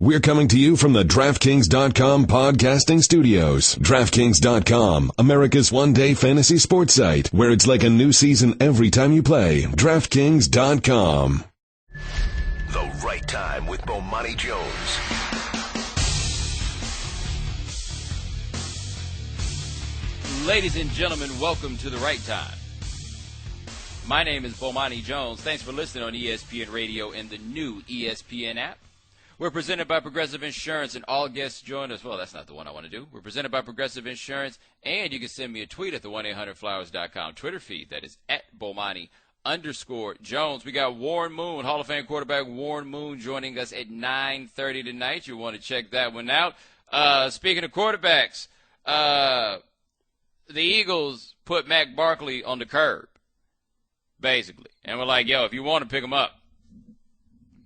We're coming to you from the DraftKings.com podcasting studios. DraftKings.com, America's one-day fantasy sports site, where it's like a new season every time you play. DraftKings.com. The Right Time with Bomani Jones. Ladies and gentlemen, welcome to The Right Time. My name is Bomani Jones. Thanks for listening on ESPN Radio and the new ESPN app. We're presented by Progressive Insurance, and all guests join us. Well, that's not the one I want to do. We're presented by Progressive Insurance, and you can send me a tweet at the 1-800-Flowers.com Twitter feed. That is at Bomani_Jones. We got Warren Moon, Hall of Fame quarterback Warren Moon, joining us at 9:30 tonight. You want to check that one out. Speaking of quarterbacks, the Eagles put Matt Barkley on the curb, basically. And we're like, yo, if you want to pick him up,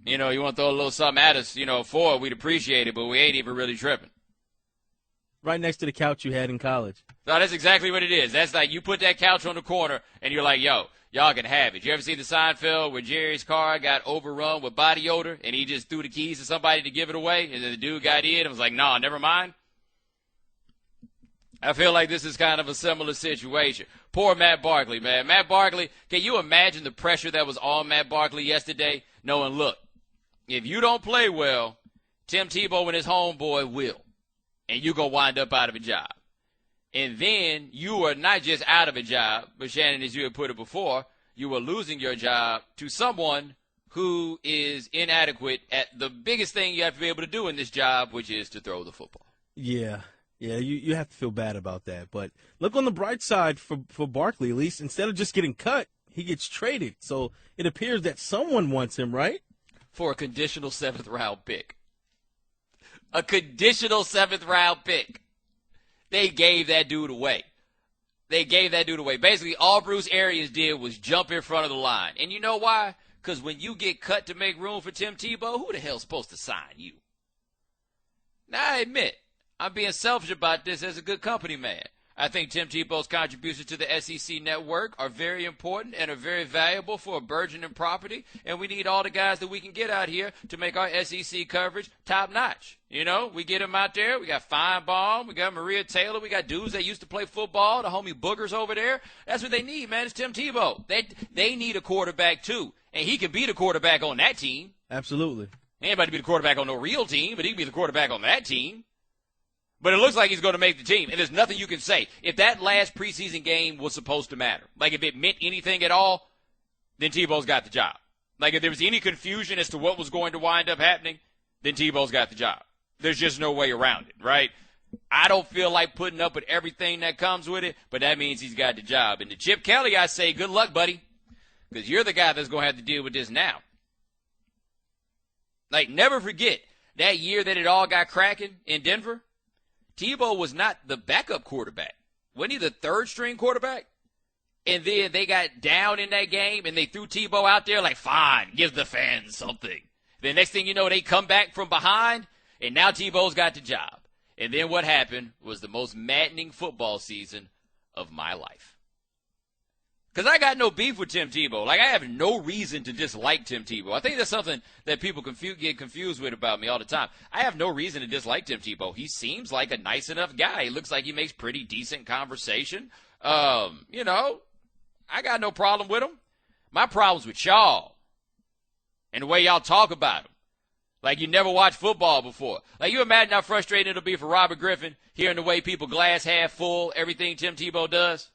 you know, you want to throw a little something at us, for it, we'd appreciate it, but we ain't even really tripping. Right next to the couch you had in college. No, that's exactly what it is. That's like you put that couch on the corner, and you're like, yo, y'all can have it. You ever see the Seinfeld where Jerry's car got overrun with body odor, and he just threw the keys to somebody to give it away, and then the dude got in and was like, nah, never mind? I feel like this is kind of a similar situation. Poor Matt Barkley, man. Matt Barkley, can you imagine the pressure that was on Matt Barkley yesterday, knowing, look, if you don't play well, Tim Tebow and his homeboy will, and you're going to wind up out of a job. And then you are not just out of a job, but Shannon, as you had put it before, you are losing your job to someone who is inadequate at the biggest thing you have to be able to do in this job, which is to throw the football. Yeah, you have to feel bad about that. But look on the bright side for Barkley, at least. Instead of just getting cut, he gets traded. So it appears that someone wants him, right? For a conditional 7th-round pick. A conditional 7th-round pick. They gave that dude away. Basically, all Bruce Arians did was jump in front of the line. And you know why? Because when you get cut to make room for Tim Tebow, who the hell's supposed to sign you? Now, I admit, I'm being selfish about this as a good company man. I think Tim Tebow's contributions to the SEC network are very important and are very valuable for a burgeoning property, and we need all the guys that we can get out here to make our SEC coverage top-notch. We get them out there. We got Feinbaum. We got Maria Taylor. We got dudes that used to play football, the homie Boogers over there. That's what they need, man. It's Tim Tebow. They need a quarterback, too, and he can be the quarterback on that team. Absolutely. He ain't about to be the quarterback on no real team, but he can be the quarterback on that team. But it looks like he's going to make the team, and there's nothing you can say. If that last preseason game was supposed to matter, like if it meant anything at all, then Tebow's got the job. Like if there was any confusion as to what was going to wind up happening, then Tebow's got the job. There's just no way around it, right? I don't feel like putting up with everything that comes with it, but that means he's got the job. And to Chip Kelly, I say, good luck, buddy, because you're the guy that's going to have to deal with this now. Like, never forget that year that it all got cracking in Denver. Tebow was not the backup quarterback. Wasn't he the third-string quarterback? And then they got down in that game, and they threw Tebow out there like, fine, give the fans something. The next thing you know, they come back from behind, and now Tebow's got the job. And then what happened was the most maddening football season of my life. Because I got no beef with Tim Tebow. Like, I have no reason to dislike Tim Tebow. I think that's something that people get confused with about me all the time. I have no reason to dislike Tim Tebow. He seems like a nice enough guy. He looks like he makes pretty decent conversation. I got no problem with him. My problem's with y'all and the way y'all talk about him. Like you never watched football before. Like you imagine how frustrating it'll be for Robert Griffin hearing the way people glass half full everything Tim Tebow does.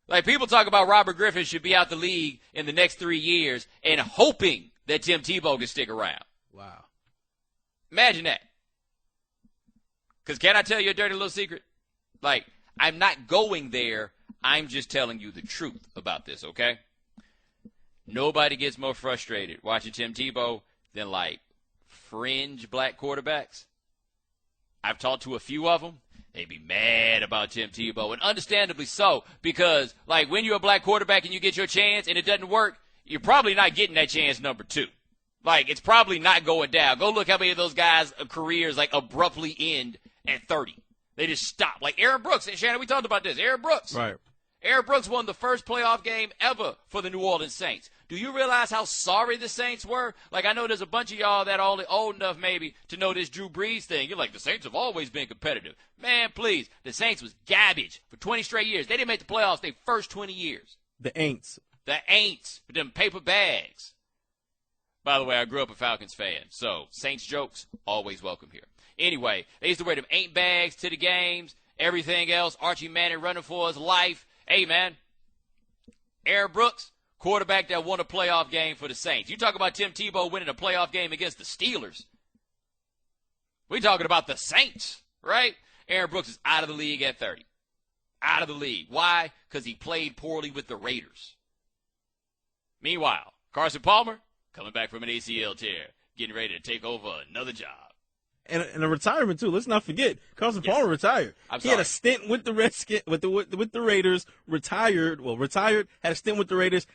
Like, people talk about Robert Griffin should be out the league in the next 3 years and hoping that Tim Tebow can stick around. Wow. Imagine that. Because can I tell you a dirty little secret? Like, I'm not going there. I'm just telling you the truth about this, okay? Nobody gets more frustrated watching Tim Tebow than, like, fringe black quarterbacks. I've talked to a few of them. They be mad about Tim Tebow, and understandably so, because, like, when you're a black quarterback and you get your chance and it doesn't work, you're probably not getting that chance number 2. Like, it's probably not going down. Go look how many of those guys' careers, like, abruptly end at 30. They just stop. Like Aaron Brooks. And Shannon, we talked about this. Aaron Brooks. Right. Aaron Brooks won the first playoff game ever for the New Orleans Saints. Do you realize how sorry the Saints were? Like, I know there's a bunch of y'all that are only old enough maybe to know this Drew Brees thing. You're like, the Saints have always been competitive. Man, please. The Saints was garbage for 20 straight years. They didn't make the playoffs their first 20 years. The Aints. The Aints with them paper bags. By the way, I grew up a Falcons fan, so Saints jokes, always welcome here. Anyway, they used to wear them Ain't bags to the games, everything else. Archie Manning running for his life. Hey, man, Aaron Brooks, quarterback that won a playoff game for the Saints. You talk about Tim Tebow winning a playoff game against the Steelers. We talking about the Saints, right? Aaron Brooks is out of the league at 30. Out of the league. Why? Because he played poorly with the Raiders. Meanwhile, Carson Palmer, coming back from an ACL tear, getting ready to take over another job. And a retirement too. Let's not forget, Carson Palmer retired. He had a stint with the with the Raiders. Retired, had a stint with the Raiders.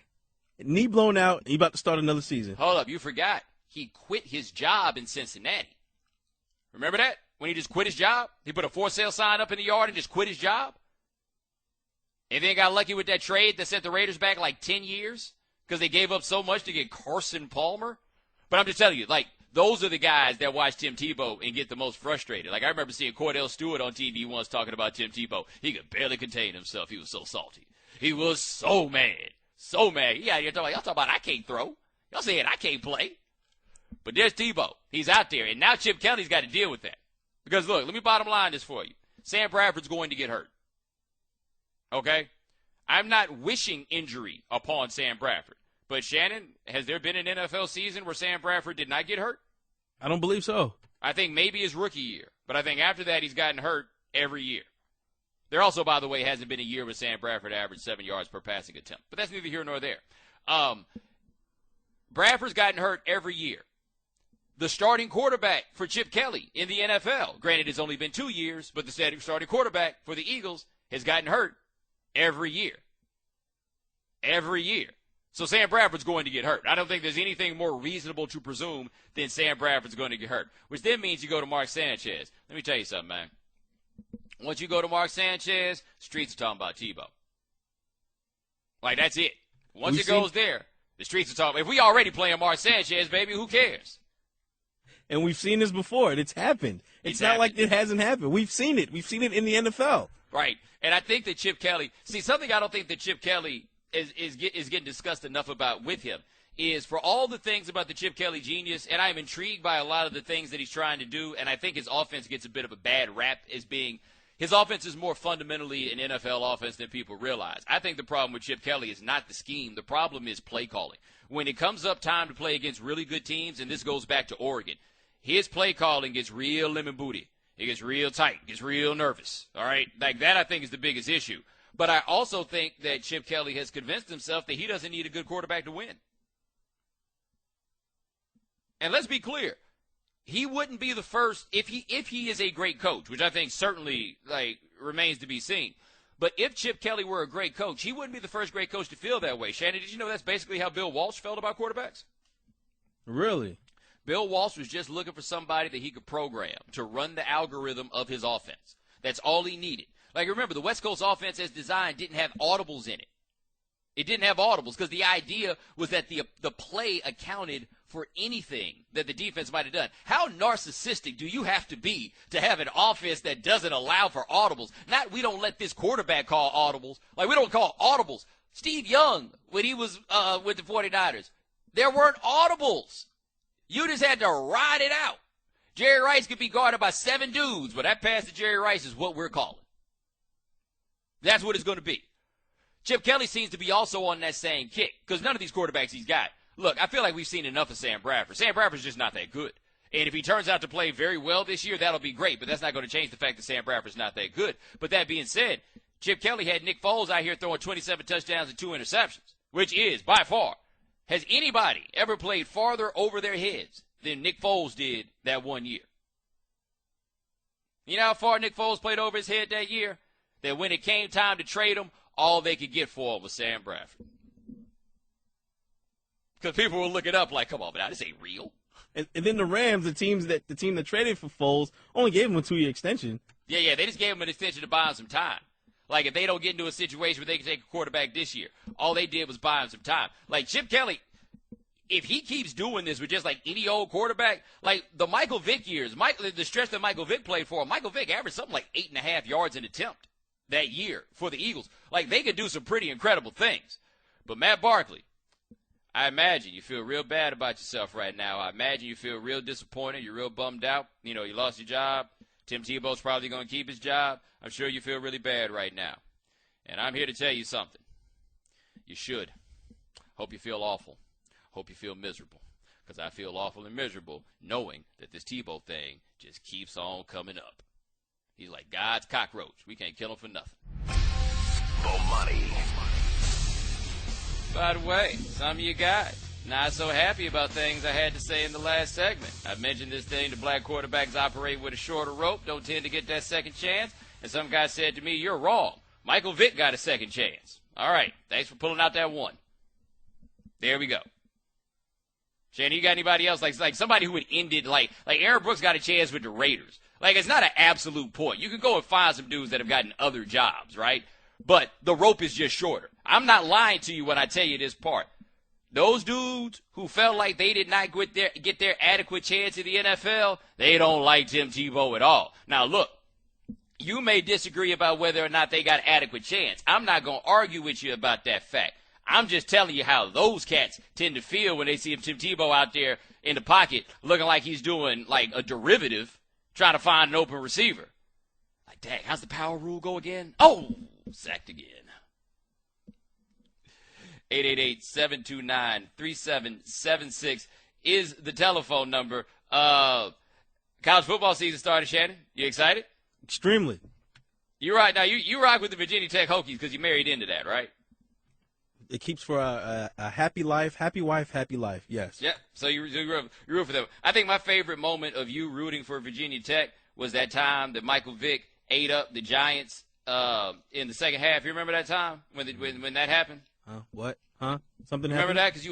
Knee blown out. He about to start another season. Hold up, you forgot. He quit his job in Cincinnati. Remember that? When he just quit his job? He put a for sale sign up in the yard and just quit his job? And then got lucky with that trade that sent the Raiders back like 10 years because they gave up so much to get Carson Palmer? But I'm just telling you, like, those are the guys that watch Tim Tebow and get the most frustrated. Like, I remember seeing Cordell Stewart on TV once talking about Tim Tebow. He could barely contain himself. He was so salty. He was so mad. So mad. Yeah, y'all talking about I can't throw. Y'all saying I can't play. But there's Tebow. He's out there. And now Chip Kelly's got to deal with that. Because, look, let me bottom line this for you. Sam Bradford's going to get hurt. Okay? I'm not wishing injury upon Sam Bradford. But, Shannon, has there been an NFL season where Sam Bradford did not get hurt? I don't believe so. I think maybe his rookie year. But I think after that, he's gotten hurt every year. There also, by the way, hasn't been a year where Sam Bradford averaged 7 yards per passing attempt. But that's neither here nor there. Bradford's gotten hurt every year. The starting quarterback for Chip Kelly in the NFL, granted it's only been 2 years, but the starting quarterback for the Eagles has gotten hurt every year. Every year. So Sam Bradford's going to get hurt. I don't think there's anything more reasonable to presume than Sam Bradford's going to get hurt, which then means you go to Mark Sanchez. Let me tell you something, man. Once you go to Mark Sanchez, streets are talking about Tebow. Like, that's it. Once it goes there, the streets are talking. If we already playing Mark Sanchez, baby, who cares? And we've seen this before, and it's happened. It's not like it hasn't happened. We've seen it. We've seen it in the NFL. Right. And I think that Chip Kelly – see, something I don't think that Chip Kelly is getting discussed enough about with him is for all the things about the Chip Kelly genius, and I'm intrigued by a lot of the things that he's trying to do, and I think his offense gets a bit of a bad rap as being – his offense is more fundamentally an NFL offense than people realize. I think the problem with Chip Kelly is not the scheme. The problem is play calling. When it comes up time to play against really good teams, and this goes back to Oregon, his play calling gets real lemon booty. It gets real tight, gets real nervous. All right? Like, that I think is the biggest issue. But I also think that Chip Kelly has convinced himself that he doesn't need a good quarterback to win. And let's be clear. He wouldn't be the first if he is a great coach, which I think certainly remains to be seen. But if Chip Kelly were a great coach, he wouldn't be the first great coach to feel that way. Shannon, did you know that's basically how Bill Walsh felt about quarterbacks? Really? Bill Walsh was just looking for somebody that he could program to run the algorithm of his offense. That's all he needed. Like, remember, the West Coast offense as designed didn't have audibles in it. It didn't have audibles because the idea was that the play accounted for anything that the defense might have done. How narcissistic do you have to have an offense that doesn't allow for audibles? Not we don't let this quarterback call audibles. Like, we don't call audibles. Steve Young, when he was with the 49ers, there weren't audibles. You just had to ride it out. Jerry Rice could be guarded by 7 dudes, but that pass to Jerry Rice is what we're calling. That's what it's going to be. Chip Kelly seems to be also on that same kick because none of these quarterbacks he's got. Look, I feel like we've seen enough of Sam Bradford. Sam Bradford's just not that good. And if he turns out to play very well this year, that'll be great. But that's not going to change the fact that Sam Bradford's not that good. But that being said, Chip Kelly had Nick Foles out here throwing 27 touchdowns and 2 interceptions, which is, by far, has anybody ever played farther over their heads than Nick Foles did that one year? You know how far Nick Foles played over his head that year? That when it came time to trade him, all they could get for him was Sam Bradford. Because people will look it up like, come on, but this ain't real. And then the Rams, the team that traded for Foles, only gave him a 2-year extension. Yeah, they just gave him an extension to buy him some time. Like, if they don't get into a situation where they can take a quarterback this year, all they did was buy him some time. Like, Chip Kelly, if he keeps doing this with just like any old quarterback, like the Michael Vick years, the stretch that Michael Vick played for, Michael Vick averaged something like 8.5 yards an attempt that year for the Eagles. Like, they could do some pretty incredible things. But Matt Barkley, I imagine you feel real bad about yourself right now. I imagine you feel real disappointed. You're real bummed out. You know, you lost your job. Tim Tebow's probably going to keep his job. I'm sure you feel really bad right now. And I'm here to tell you something. You should. Hope you feel awful. Hope you feel miserable, because I feel awful and miserable knowing that this Tebow thing just keeps on coming up. He's like God's cockroach. We can't kill him for nothing. Bomani. By the way, some of you guys not so happy about things I had to say in the last segment. I mentioned this thing, the black quarterbacks operate with a shorter rope, don't tend to get that second chance. And some guy said to me, you're wrong. Michael Vick got a second chance. All right, thanks for pulling out that one. There we go. Shannon, you got anybody else? Like somebody who had ended, like Aaron Brooks got a chance with the Raiders. Like, it's not an absolute point. You can go and find some dudes that have gotten other jobs, right? But the rope is just shorter. I'm not lying to you when I tell you this part. Those dudes who felt like they did not get their adequate chance in the NFL, they don't like Tim Tebow at all. Now, look, you may disagree about whether or not they got adequate chance. I'm not going to argue with you about that fact. I'm just telling you how those cats tend to feel when they see Tim Tebow out there in the pocket looking like he's doing like a derivative, trying to find an open receiver. Like, dang, how's the power rule go again? Oh, sacked again. 888-729-3776 is the telephone number. College football season started, Shannon. You excited? Extremely. You're right. Now, you rock with the Virginia Tech Hokies because you married into that, right? It keeps for a happy life, happy wife, happy life, yes. Yeah, so you root for them. I think my favorite moment of you rooting for Virginia Tech was that time that Michael Vick ate up the Giants in the second half. You remember that time when that happened? What? Huh? Something remember happened? Remember that? Because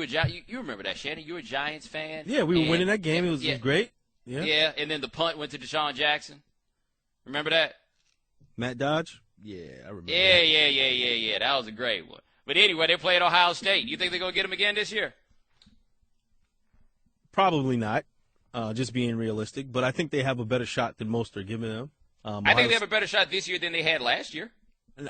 you remember that, Shannon. You were a Giants fan. Yeah, we were winning that game. It was great. Yeah. Yeah, and then the punt went to Deshaun Jackson. Remember that? Matt Dodge? Yeah, I remember Yeah. That was a great one. But anyway, they played Ohio State. You think they're going to get them again this year? Probably not, just being realistic. But I think they have a better shot than most are giving them. I think they have a better shot this year than they had last year.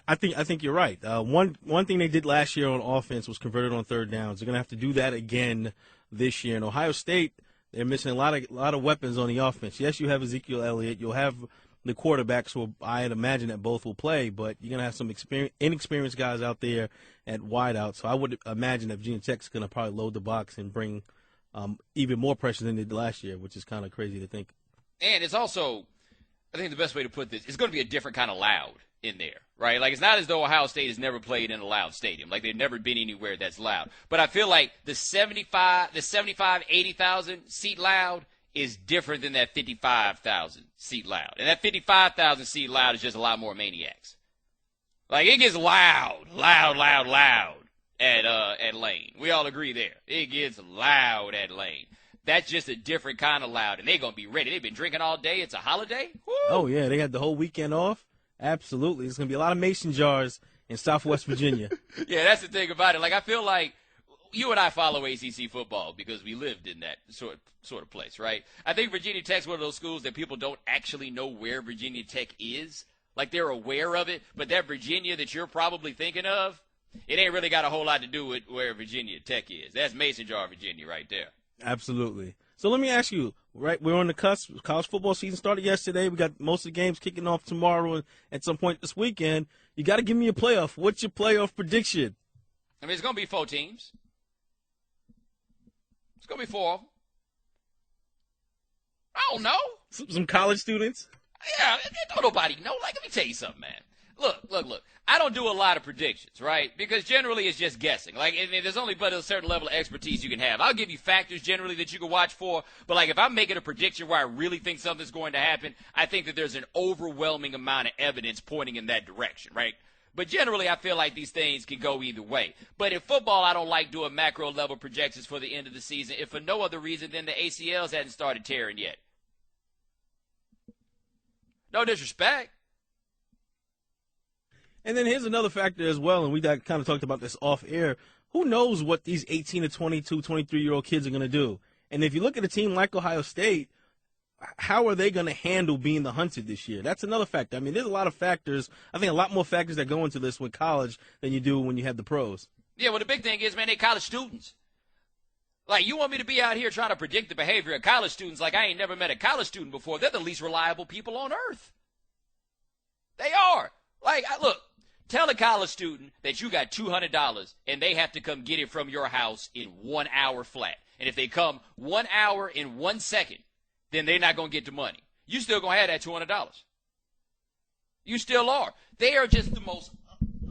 I think you're right. One thing they did last year on offense was converted on third downs. They're going to have to do that again this year. In Ohio State, they're missing a lot of weapons on the offense. Yes, you have Ezekiel Elliott. You'll have the quarterbacks who I'd imagine that both will play, but you're going to have some inexperienced guys out there at wideout. So I would imagine that Virginia Tech's going to probably load the box and bring even more pressure than they did last year, which is kind of crazy to think. And it's also, I think the best way to put this, it's going to be a different kind of loud in there, right? Like, it's not as though Ohio State has never played in a loud stadium. Like, they've never been anywhere that's loud. But I feel like the 80,000 seat loud is different than that 55,000 seat loud. And that 55,000 seat loud is just a lot more maniacs. Like, it gets loud at Lane. We all agree there. It gets loud at Lane. That's just a different kind of loud, and they're going to be ready. They've been drinking all day. It's a holiday. Woo! Oh, yeah, they had the whole weekend off. Absolutely. There's going to be a lot of mason jars in Southwest Virginia. Yeah, that's the thing about it. Like, I feel like you and I follow ACC football because we lived in that sort of place, right? I think Virginia Tech's one of those schools that people don't actually know where Virginia Tech is. Like, they're aware of it, but that Virginia that you're probably thinking of, it ain't really got a whole lot to do with where Virginia Tech is. That's Mason Jar, Virginia, right there. Absolutely. So let me ask you, right, we're on the cusp. College football season started yesterday. We got most of the games kicking off tomorrow and at some point this weekend. You got to give me a playoff. What's your playoff prediction? I mean, it's going to be 4 teams. It's going to be 4 of them. I don't know. Some college students? Yeah, don't nobody know. Like, let me tell you something, man. Look. I don't do a lot of predictions, right? Because generally it's just guessing. Like, and there's only but a certain level of expertise you can have. I'll give you factors generally that you can watch for, but like if I'm making a prediction where I really think something's going to happen, I think that there's an overwhelming amount of evidence pointing in that direction, right? But generally I feel like these things can go either way. But in football, I don't like doing macro level projections for the end of the season, if for no other reason than the ACLs hadn't started tearing yet. No disrespect. And then here's another factor as well, and we kind of talked about this off air. who knows what these 18 to 22, 23-year-old kids are going to do? And if you look at a team like Ohio State, how are they going to handle being the hunted this year? That's another factor. I mean, there's a lot of factors. I think a lot more factors that go into this with college than you do when you have the pros. Yeah, well, the big thing is, man, they're college students. Like, you want me to be out here trying to predict the behavior of college students like I ain't never met a college student before. They're the least reliable people on earth. They are. Like, look, tell a college student that you got $200 and they have to come get it from your house in 1 hour flat. And if they come 1 hour and 1 second, then they're not going to get the money. You still going to have that $200. You still are. They are just the most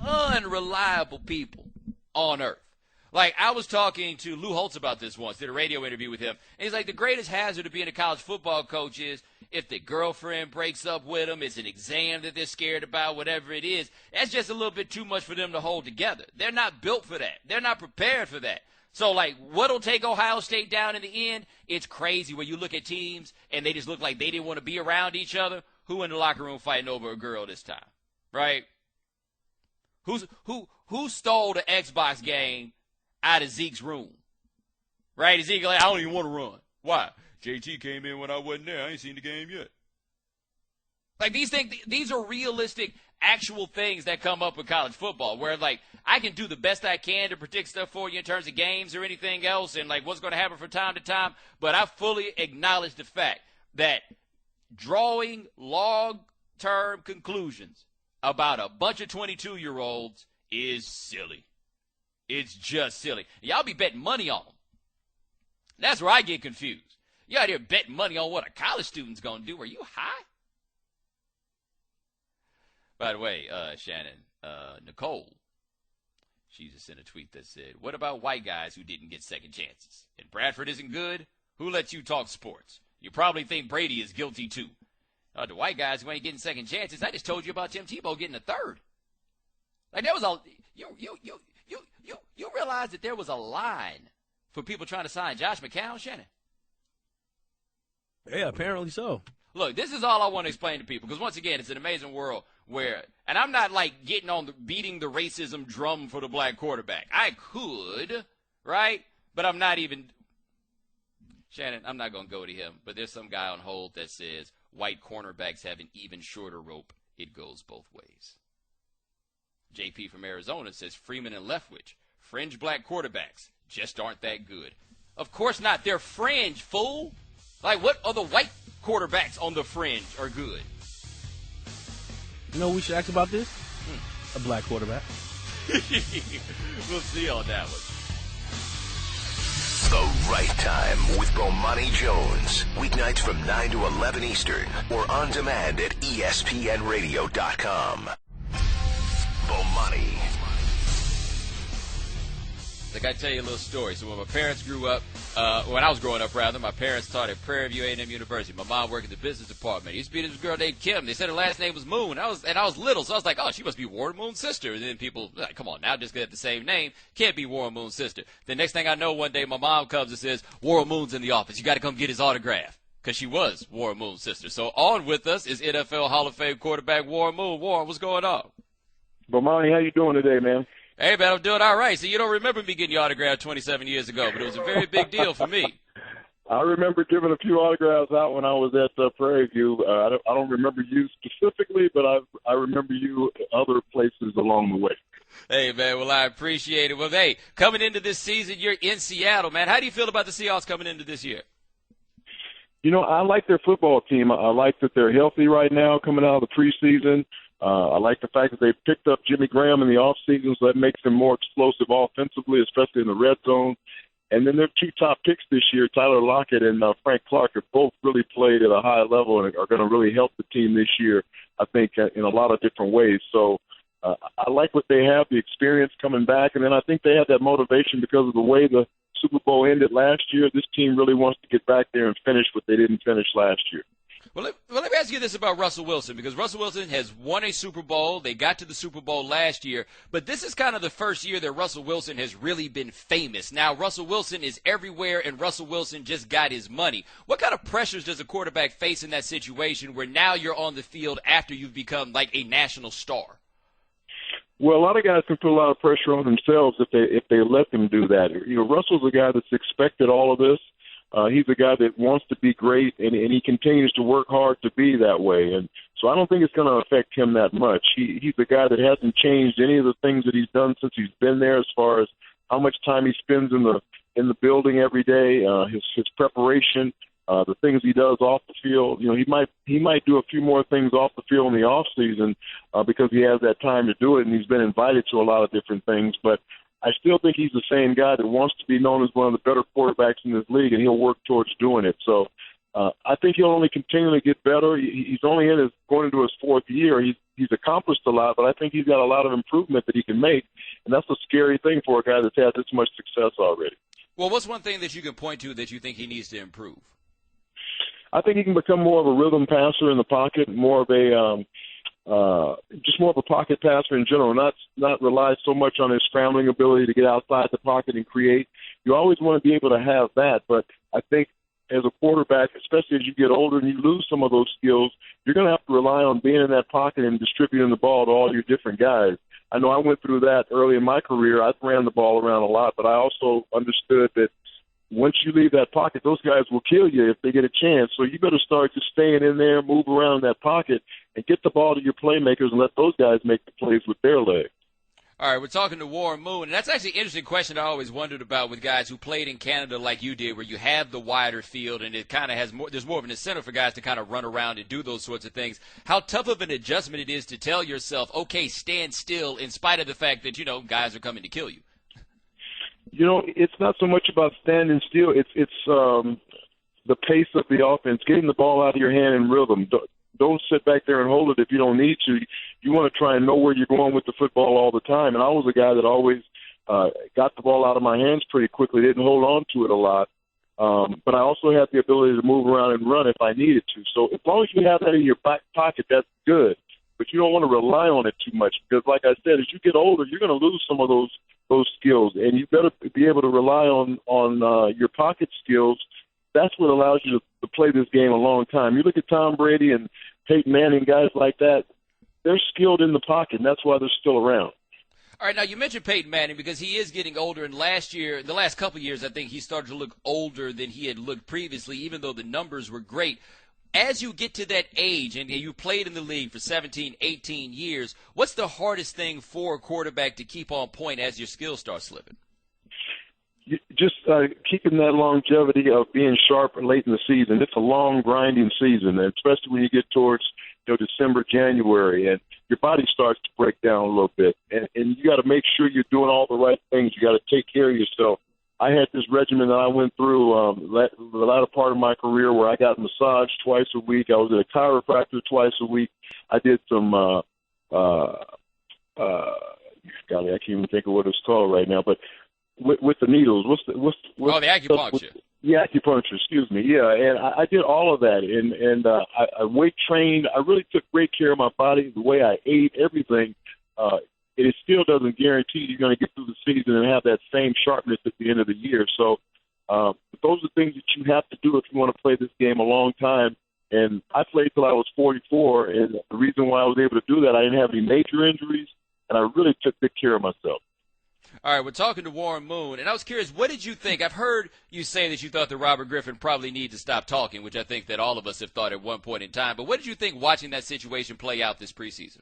unreliable people on earth. Like, I was talking to Lou Holtz about this once, did a radio interview with him, and he's like, the greatest hazard of being a college football coach is if the girlfriend breaks up with them, it's an exam that they're scared about, whatever it is. That's just a little bit too much for them to hold together. They're not built for that. They're not prepared for that. So, like, what'll take Ohio State down in the end? It's crazy when you look at teams and they just look like they didn't want to be around each other. Who in the locker room fighting over a girl this time, right? Who stole the Xbox game out of Zeke's room, right? Zeke like, I don't even want to run. Why? JT came in when I wasn't there. I ain't seen the game yet. Like, these things, these are realistic, actual things that come up with college football, where, like, I can do the best I can to predict stuff for you in terms of games or anything else and, like, what's going to happen from time to time, but I fully acknowledge the fact that drawing long-term conclusions about a bunch of 22-year-olds is silly. It's just silly. Y'all be betting money on them. That's where I get confused. You out here betting money on what a college student's going to do. Are you high? By the way, Shannon, Nicole, she just sent a tweet that said, what about white guys who didn't get second chances? And Bradford isn't good? Who lets you talk sports? You probably think Brady is guilty too. The white guys who ain't getting second chances, I just told you about Tim Tebow getting a third. Like, that was a you realize that there was a line for people trying to sign Josh McCown, Shannon? Yeah, apparently so. Look, this is all I want to explain to people, because once again, it's an amazing world where, and I'm not like beating the racism drum for the black quarterback. I could, right? But I'm not even, Shannon, I'm not going to go to him, but there's some guy on hold that says white cornerbacks have an even shorter rope. It goes both ways. JP from Arizona says Freeman and Leftwich, fringe black quarterbacks, just aren't that good. Of course not. They're fringe, fool. Like, what other white quarterbacks on the fringe are good? You know what we should ask about this? A black quarterback. We'll see on that one. The Right Time with Bomani Jones. Weeknights from 9 to 11 Eastern or on demand at ESPNradio.com. Bomani. I got to tell you a little story. So when my parents grew up, when I was growing up, rather, my parents taught at Prairie View A&M University. My mom worked in the business department. There used to be this girl named Kim. They said her last name was Moon. I was little, so I was like, oh, she must be Warren Moon's sister. And then people, like, come on now, just get the same name. Can't be Warren Moon's sister. The next thing I know, one day my mom comes and says, Warren Moon's in the office. You got to come get his autograph. Because she was Warren Moon's sister. So on with us is NFL Hall of Fame quarterback Warren Moon. Warren, what's going on? Bomani, how you doing today, man? Hey, man, I'm doing all right. So you don't remember me getting your autograph 27 years ago, but it was a very big deal for me. I remember giving a few autographs out when I was at Prairie View. I don't remember you specifically, but I remember you other places along the way. Hey, man, well, I appreciate it. Well, hey, coming into this season, you're in Seattle, man. How do you feel about the Seahawks coming into this year? You know, I like their football team. I like that they're healthy right now coming out of the preseason. I like the fact that they picked up Jimmy Graham in the offseason, so that makes them more explosive offensively, especially in the red zone. And then their two top picks this year, Tyler Lockett and Frank Clark, have both really played at a high level and are going to really help the team this year, I think, in a lot of different ways. So I like what they have, the experience coming back. And then I think they have that motivation because of the way the Super Bowl ended last year. This team really wants to get back there and finish what they didn't finish last year. Well, let me ask you this about Russell Wilson, because Russell Wilson has won a Super Bowl. They got to the Super Bowl last year, but this is kind of the first year that Russell Wilson has really been famous. Now, Russell Wilson is everywhere, and Russell Wilson just got his money. What kind of pressures does a quarterback face in that situation where now you're on the field after you've become like a national star? Well, a lot of guys can put a lot of pressure on themselves if they let them do that. You know, Russell's a guy that's expected all of this. He's a guy that wants to be great, and he continues to work hard to be that way. And so I don't think it's going to affect him that much. He's a guy that hasn't changed any of the things that he's done since he's been there, as far as how much time he spends in the building every day, his preparation, the things he does off the field. You know, he might do a few more things off the field in the off season because he has that time to do it, and he's been invited to a lot of different things. But I still think he's the same guy that wants to be known as one of the better quarterbacks in this league, and he'll work towards doing it. So I think he'll only continue to get better. He's only going into his fourth year. He's accomplished a lot, but I think he's got a lot of improvement that he can make, and that's a scary thing for a guy that's had this much success already. Well, what's one thing that you can point to that you think he needs to improve? I think he can become more of a rhythm passer in the pocket, more of a just more of a pocket passer in general, not rely so much on his scrambling ability to get outside the pocket and create. You always want to be able to have that, but I think as a quarterback, especially as you get older and you lose some of those skills, you're going to have to rely on being in that pocket and distributing the ball to all your different guys. I know I went through that early in my career. I ran the ball around a lot, but I also understood that once you leave that pocket, those guys will kill you if they get a chance. So you better start just staying in there, move around that pocket, and get the ball to your playmakers and let those guys make the plays with their legs. All right, we're talking to Warren Moon, and that's actually an interesting question I always wondered about with guys who played in Canada like you did, where you have the wider field and it kind of has more. There's more of an incentive for guys to kind of run around and do those sorts of things. How tough of an adjustment it is to tell yourself, okay, stand still, in spite of the fact that guys are coming to kill you. It's not so much about standing still. It's the pace of the offense, getting the ball out of your hand in rhythm. Don't sit back there and hold it if you don't need to. You want to try and know where you're going with the football all the time. And I was a guy that always got the ball out of my hands pretty quickly, didn't hold on to it a lot. But I also had the ability to move around and run if I needed to. So as long as you have that in your back pocket, that's good. But you don't want to rely on it too much because, like I said, as you get older, you're going to lose some of those skills. And you better be able to rely on your pocket skills. That's what allows you to play this game a long time. You look at Tom Brady and Peyton Manning, guys like that, they're skilled in the pocket, and that's why they're still around. All right, now you mentioned Peyton Manning because he is getting older, and the last couple of years, I think he started to look older than he had looked previously, even though the numbers were great. As you get to that age, and you played in the league for 17, 18 years, what's the hardest thing for a quarterback to keep on point as your skills start slipping? Just keeping that longevity of being sharp late in the season. It's a long, grinding season, especially when you get towards December, January, and your body starts to break down a little bit. And you got to make sure you're doing all the right things. You got to take care of yourself. I had this regimen that I went through the latter part of my career where I got massaged twice a week. I was at a chiropractor twice a week. I did some golly, I can't even think of what it's called right now, but with the needles. What's the acupuncture. Yeah, acupuncture, excuse me. Yeah, and I did all of that, and I weight trained. I really took great care of my body, the way I ate, everything. It still doesn't guarantee you're going to get through the season and have that same sharpness at the end of the year. So those are things that you have to do if you want to play this game a long time. And I played till I was 44, and the reason why I was able to do that, I didn't have any major injuries, and I really took good care of myself. All right, we're talking to Warren Moon, and I was curious, what did you think? I've heard you say that you thought that Robert Griffin probably needed to stop talking, which I think that all of us have thought at one point in time. But what did you think watching that situation play out this preseason?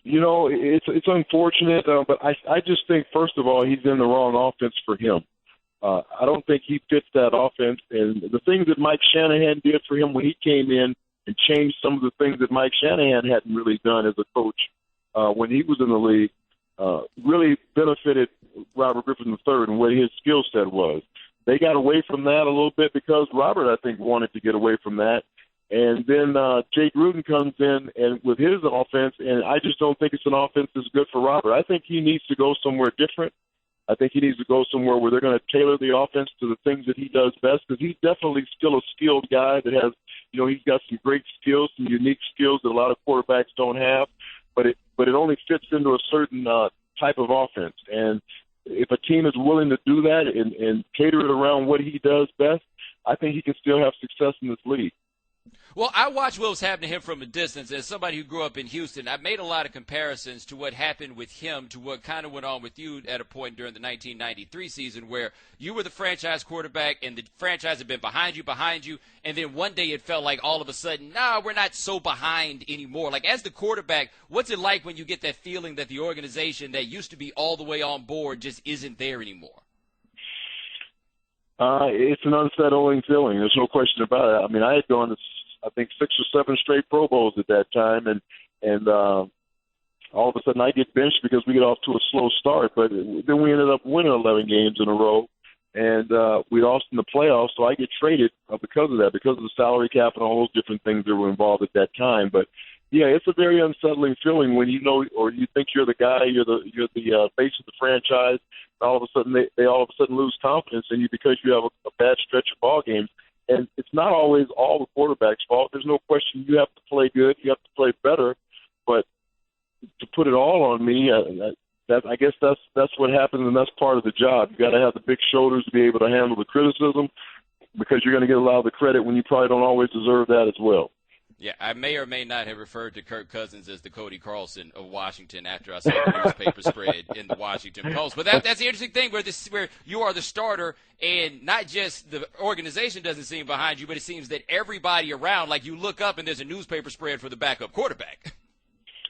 It's unfortunate, but I just think, first of all, he's in the wrong offense for him. I don't think he fits that offense. And the things that Mike Shanahan did for him when he came in and changed some of the things that Mike Shanahan hadn't really done as a coach when he was in the league, really benefited Robert Griffin III and what his skill set was. They got away from that a little bit because Robert, I think, wanted to get away from that. And then Jake Gruden comes in and with his offense, and I just don't think it's an offense that's good for Robert. I think he needs to go somewhere different. I think he needs to go somewhere where they're going to tailor the offense to the things that he does best, because he's definitely still a skilled guy that has, he's got some great skills, some unique skills that a lot of quarterbacks don't have, but it only fits into a certain type of offense. And if a team is willing to do that and cater it around what he does best, I think he can still have success in this league. Well, I watched what was happening to him from a distance. As somebody who grew up in Houston, I made a lot of comparisons to what happened with him to what kind of went on with you at a point during the 1993 season where you were the franchise quarterback and the franchise had been behind you, and then one day it felt like all of a sudden, we're not so behind anymore. Like, as the quarterback, what's it like when you get that feeling that the organization that used to be all the way on board just isn't there anymore? It's an unsettling feeling. There's no question about it. I mean, I had gone to, I think, 6 or 7 straight Pro Bowls at that time, and all of a sudden I get benched because we get off to a slow start. But then we ended up winning 11 games in a row, and we lost in the playoffs. So I get traded because of that, because of the salary cap and all those different things that were involved at that time. But yeah, it's a very unsettling feeling when you know, or you think you're the guy, you're the face of the franchise. All of a sudden, they all of a sudden lose confidence in you because you have a bad stretch of ball games. And it's not always all the quarterback's fault. There's no question you have to play good, you have to play better. But to put it all on me, I guess that's what happens, and that's part of the job. You got to have the big shoulders to be able to handle the criticism, because you're going to get a lot of the credit when you probably don't always deserve that as well. Yeah, I may or may not have referred to Kirk Cousins as the Cody Carlson of Washington after I saw the newspaper spread in the Washington Post. But that's the interesting thing, where you are the starter, and not just the organization doesn't seem behind you, but it seems that everybody around, like, you look up and there's a newspaper spread for the backup quarterback.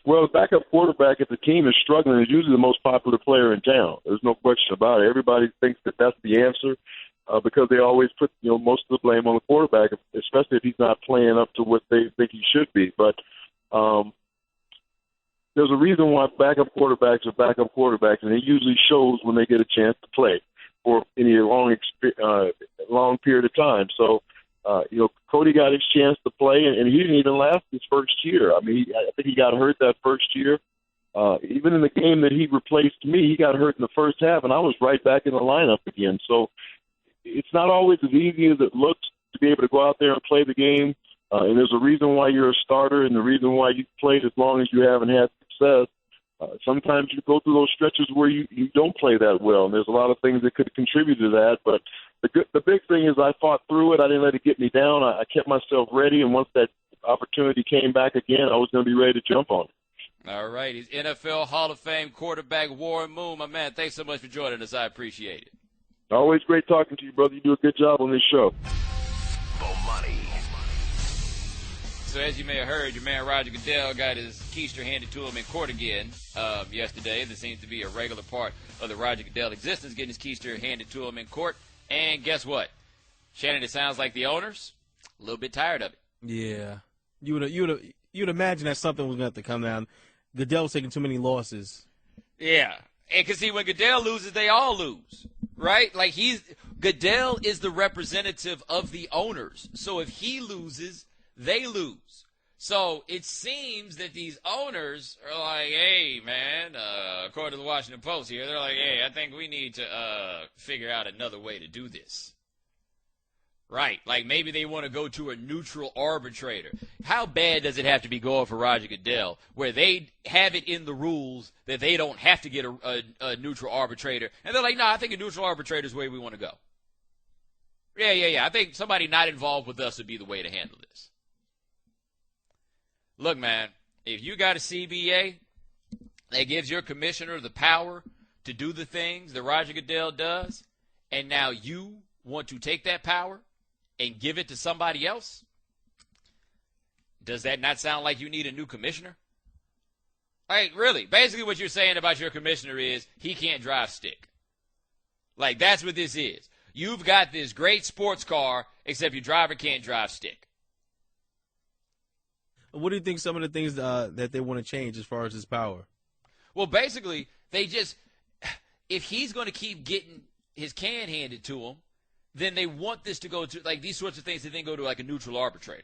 Well, the backup quarterback, if the team is struggling, is usually the most popular player in town. There's no question about it. Everybody thinks that that's the answer. Because they always put, most of the blame on the quarterback, especially if he's not playing up to what they think he should be. But there's a reason why backup quarterbacks are backup quarterbacks, and it usually shows when they get a chance to play for any long period of time. So, Cody got his chance to play, and he didn't even last his first year. I mean, I think he got hurt that first year. Even in the game that he replaced me, he got hurt in the first half, and I was right back in the lineup again. So, it's not always as easy as it looks to be able to go out there and play the game. And there's a reason why you're a starter, and the reason why you've played as long as you haven't had success. Sometimes you go through those stretches where you don't play that well, and there's a lot of things that could contribute to that. But the big thing is I fought through it. I didn't let it get me down. I kept myself ready, and once that opportunity came back again, I was going to be ready to jump on it. All right. He's NFL Hall of Fame quarterback Warren Moon. My man, thanks so much for joining us. I appreciate it. Always great talking to you, brother. You do a good job on this show. Bomani. So as you may have heard, your man Roger Goodell got his keister handed to him in court again yesterday. This seems to be a regular part of the Roger Goodell existence, getting his keister handed to him in court. And guess what? Shannon, it sounds like the owners a little bit tired of it. Yeah. You'd imagine that something was going to have to come down. Goodell's taking too many losses. Yeah. And because, see, when Goodell loses, they all lose. Right? Like, Goodell is the representative of the owners. So if he loses, they lose. So it seems that these owners are like, hey, man, according to the Washington Post here, they're like, hey, I think we need to figure out another way to do this. Right. Like, maybe they want to go to a neutral arbitrator. How bad does it have to be going for Roger Goodell where they have it in the rules that they don't have to get a neutral arbitrator? And they're like, no, I think a neutral arbitrator is the way we want to go. Yeah. I think somebody not involved with us would be the way to handle this. Look, man, if you got a CBA that gives your commissioner the power to do the things that Roger Goodell does, and now you want to take that power and give it to somebody else, does that not sound like you need a new commissioner? Like, really, basically what you're saying about your commissioner is he can't drive stick. Like, that's what this is. You've got this great sports car, except your driver can't drive stick. What do you think some of the things that they want to change as far as his power? Well, basically, if he's going to keep getting his can handed to him, then they want this to go to, like, these sorts of things that then go to, like, a neutral arbitrator,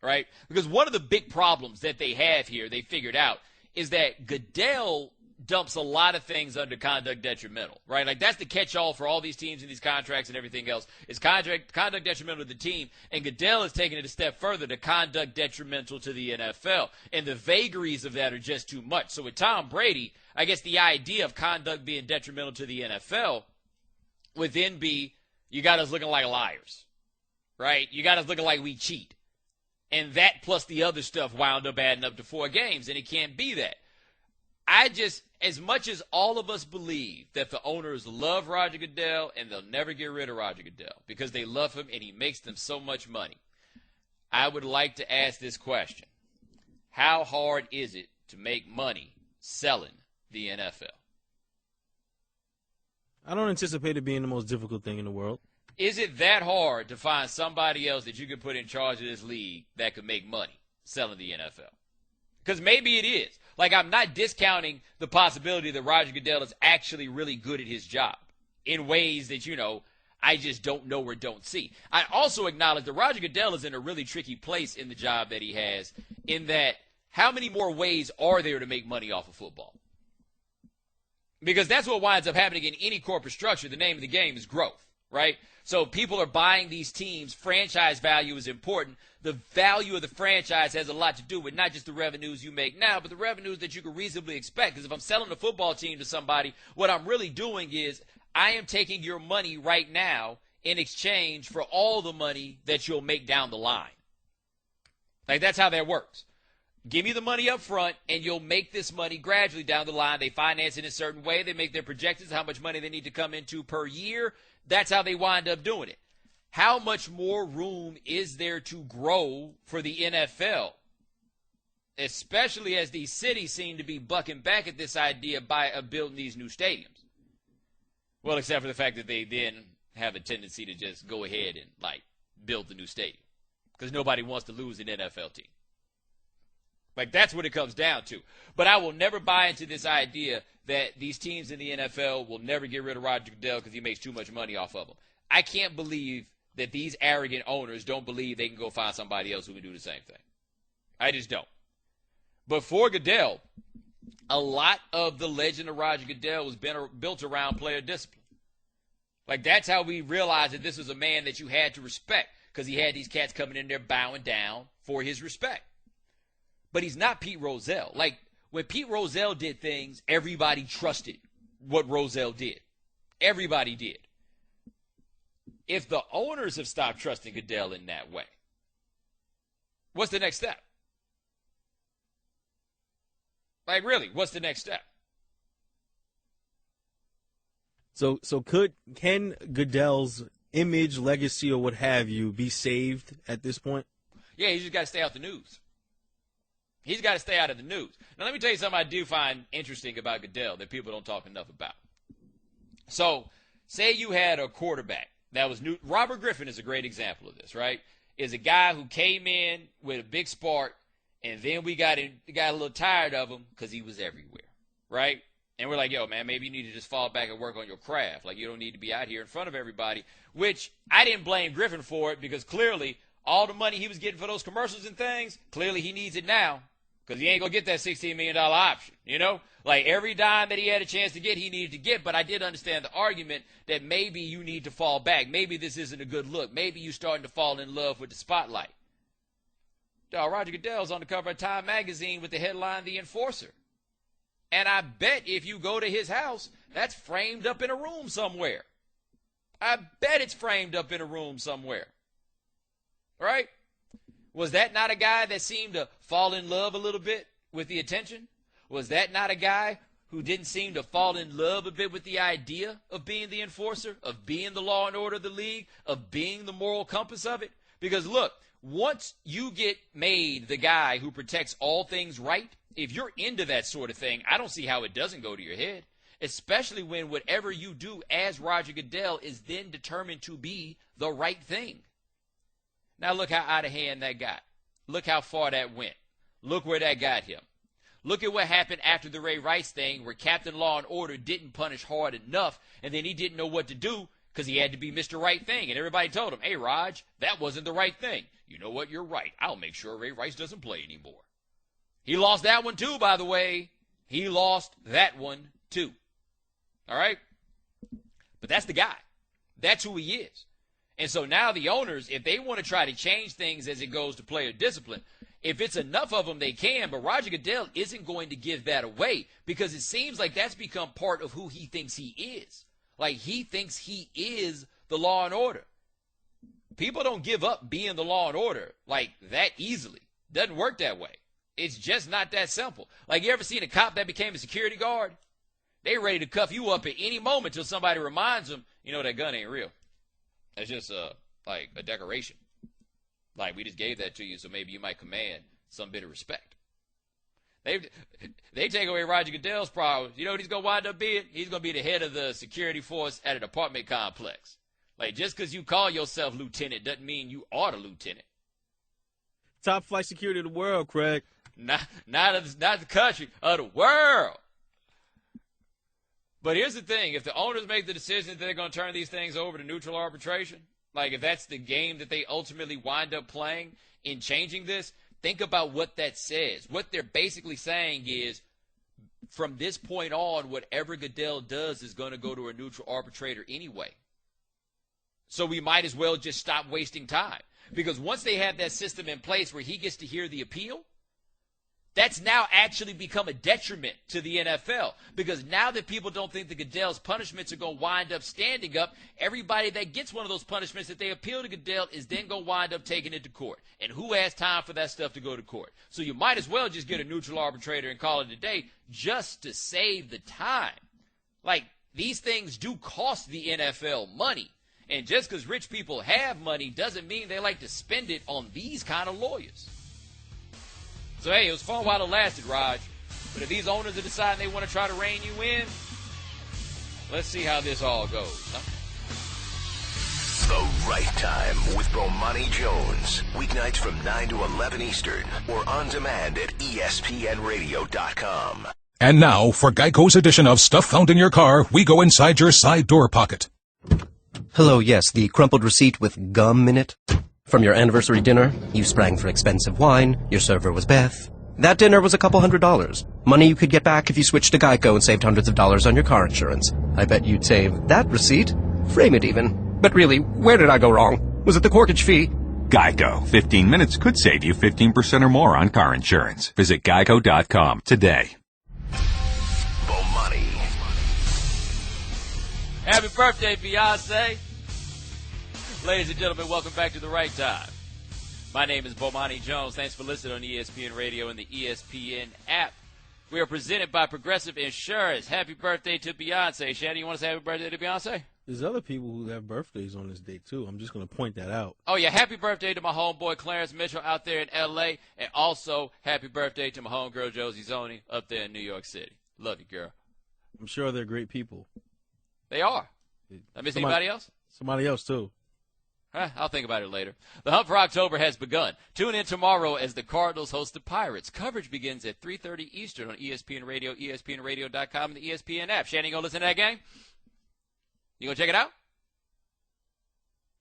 right? Because one of the big problems that they have here, they figured out, is that Goodell dumps a lot of things under conduct detrimental, right? Like, that's the catch-all for all these teams and these contracts and everything else, is conduct detrimental to the team, and Goodell is taking it a step further to conduct detrimental to the NFL, and the vagaries of that are just too much. So with Tom Brady, I guess the idea of conduct being detrimental to the NFL would then be, you got us looking like liars, right? You got us looking like we cheat. And that plus the other stuff wound up adding up to 4 games, and it can't be that. As much as all of us believe that the owners love Roger Goodell and they'll never get rid of Roger Goodell because they love him and he makes them so much money, I would like to ask this question. How hard is it to make money selling the NFL? I don't anticipate it being the most difficult thing in the world. Is it that hard to find somebody else that you could put in charge of this league that could make money selling the NFL? Because maybe it is. Like, I'm not discounting the possibility that Roger Goodell is actually really good at his job in ways that, I just don't know or don't see. I also acknowledge that Roger Goodell is in a really tricky place in the job that he has, in that how many more ways are there to make money off of football? Because that's what winds up happening in any corporate structure. The name of the game is growth, right? So people are buying these teams. Franchise value is important. The value of the franchise has a lot to do with not just the revenues you make now, but the revenues that you can reasonably expect. Because if I'm selling a football team to somebody, what I'm really doing is I am taking your money right now in exchange for all the money that you'll make down the line. Like, that's how that works. Give me the money up front, and you'll make this money gradually down the line. They finance it in a certain way. They make their projections, how much money they need to come into per year. That's how they wind up doing it. How much more room is there to grow for the NFL, especially as these cities seem to be bucking back at this idea of building these new stadiums? Well, except for the fact that they then have a tendency to just go ahead and, build the new stadium because nobody wants to lose an NFL team. Like, that's what it comes down to. But I will never buy into this idea that these teams in the NFL will never get rid of Roger Goodell because he makes too much money off of them. I can't believe that these arrogant owners don't believe they can go find somebody else who can do the same thing. I just don't. But for Goodell, a lot of the legend of Roger Goodell was built around player discipline. Like, that's how we realized that this was a man that you had to respect because he had these cats coming in there bowing down for his respect. But he's not Pete Rozelle. Like, when Pete Rozelle did things, everybody trusted what Rozelle did. Everybody did. If the owners have stopped trusting Goodell in that way, what's the next step? Like, really, what's the next step? So can Goodell's image, legacy, or what have you be saved at this point? Yeah, he's just got to stay out the news. He's got to stay out of the news. Now, let me tell you something I do find interesting about Goodell that people don't talk enough about. So, say you had a quarterback that was new. Robert Griffin is a great example of this, right? Is a guy who came in with a big spark, and then we got a little tired of him because he was everywhere, right? And we're like, yo, man, maybe you need to just fall back and work on your craft. Like, you don't need to be out here in front of everybody, which I didn't blame Griffin for it because clearly all the money he was getting for those commercials and things, clearly he needs it now. Because he ain't going to get that $16 million option, Like, every dime that he had a chance to get, he needed to get. But I did understand the argument that maybe you need to fall back. Maybe this isn't a good look. Maybe you're starting to fall in love with the spotlight. Roger Goodell's on the cover of Time magazine with the headline, The Enforcer. And I bet if you go to his house, that's framed up in a room somewhere. I bet it's framed up in a room somewhere. Right? Was that not a guy that seemed to fall in love a little bit with the attention? Was that not a guy who didn't seem to fall in love a bit with the idea of being the enforcer, of being the law and order of the league, of being the moral compass of it? Because, look, once you get made the guy who protects all things right, if you're into that sort of thing, I don't see how it doesn't go to your head, especially when whatever you do as Roger Goodell is then determined to be the right thing. Now look how out of hand that got. Look how far that went. Look where that got him. Look at what happened after the Ray Rice thing where Captain Law and Order didn't punish hard enough, and then he didn't know what to do because he had to be Mr. Right Thing. And everybody told him, hey, Raj, that wasn't the right thing. You know what? You're right. I'll make sure Ray Rice doesn't play anymore. He lost that one too, by the way. He lost that one too. All right? But that's the guy. That's who he is. And so now the owners, if they want to try to change things as it goes to player discipline, if it's enough of them, they can. But Roger Goodell isn't going to give that away because it seems like that's become part of who he thinks he is. Like, he thinks he is the law and order. people don't give up being the law and order like that easily. Doesn't work that way. It's just not that simple. Like, you ever seen a cop that became a security guard? They ready to cuff you up at any moment till somebody reminds them, you know, that gun ain't real. That's just like a decoration. Like, we just gave that to you, so maybe you might command some bit of respect. They take away Roger Goodell's problems. You know what he's going to wind up being? He's going to be the head of the security force at an apartment complex. Like, just because you call yourself lieutenant doesn't mean you are the lieutenant. Top flight security of the world, Craig. Not the country, of the world. But here's the thing. If the owners make the decision that they're going to turn these things over to neutral arbitration, like if that's the game that they ultimately wind up playing in changing this, think about what that says. What they're basically saying is, from this point on, whatever Goodell does is going to go to a neutral arbitrator anyway. So we might as well just stop wasting time. Because once they have that system in place where he gets to hear the appeal, that's now actually become a detriment to the NFL. Because now that people don't think that Goodell's punishments are going to wind up standing up, everybody that gets one of those punishments that they appeal to Goodell is then going to wind up taking it to court. And who has time for that stuff to go to court? So you might as well just get a neutral arbitrator and call it a day just to save the time. Like, these things do cost the NFL money. And just because rich people have money doesn't mean they like to spend it on these kind of lawyers. So, hey, it was fun while it lasted, Raj. But if these owners are deciding they want to try to rein you in, let's see how this all goes. Huh? The Right Time with Bomani Jones. Weeknights from 9 to 11 Eastern or on demand at ESPNradio.com. And now, for Geico's edition of Stuff Found in Your Car, we go inside your side door pocket. Hello, yes, the crumpled receipt with gum in it. From your anniversary dinner, you sprang for expensive wine, your server was Beth. That dinner was a couple $100. Money you could get back if you switched to Geico and saved hundreds of dollars on your car insurance. I bet you'd save that receipt. Frame it even. But really, where did I go wrong? Was it the corkage fee? Geico. 15 minutes could save you 15% or more on car insurance. Visit geico.com today. Bomani. Happy birthday, Beyonce. Ladies and gentlemen, welcome back to The Right Time. My name is Bomani Jones. Thanks for listening on ESPN Radio and the ESPN app. We are presented by Progressive Insurance. Happy birthday to Beyonce. Shannon, you want to say happy birthday to Beyonce? There's other people who have birthdays on this date, too. I'm just going to point that out. Oh, yeah. Happy birthday to my homeboy Clarence Mitchell out there in L.A. And also, happy birthday to my homegirl Josie Zoney up there in New York City. Love you, girl. I'm sure they're great people. They are. I miss anybody else? Somebody else, too. I'll think about it later. The hunt for October has begun. Tune in tomorrow as the Cardinals host the Pirates. Coverage begins at 3:30 Eastern on ESPN Radio, ESPNradio.com, and the ESPN app. Shannon, you going to listen to that game? You going to check it out?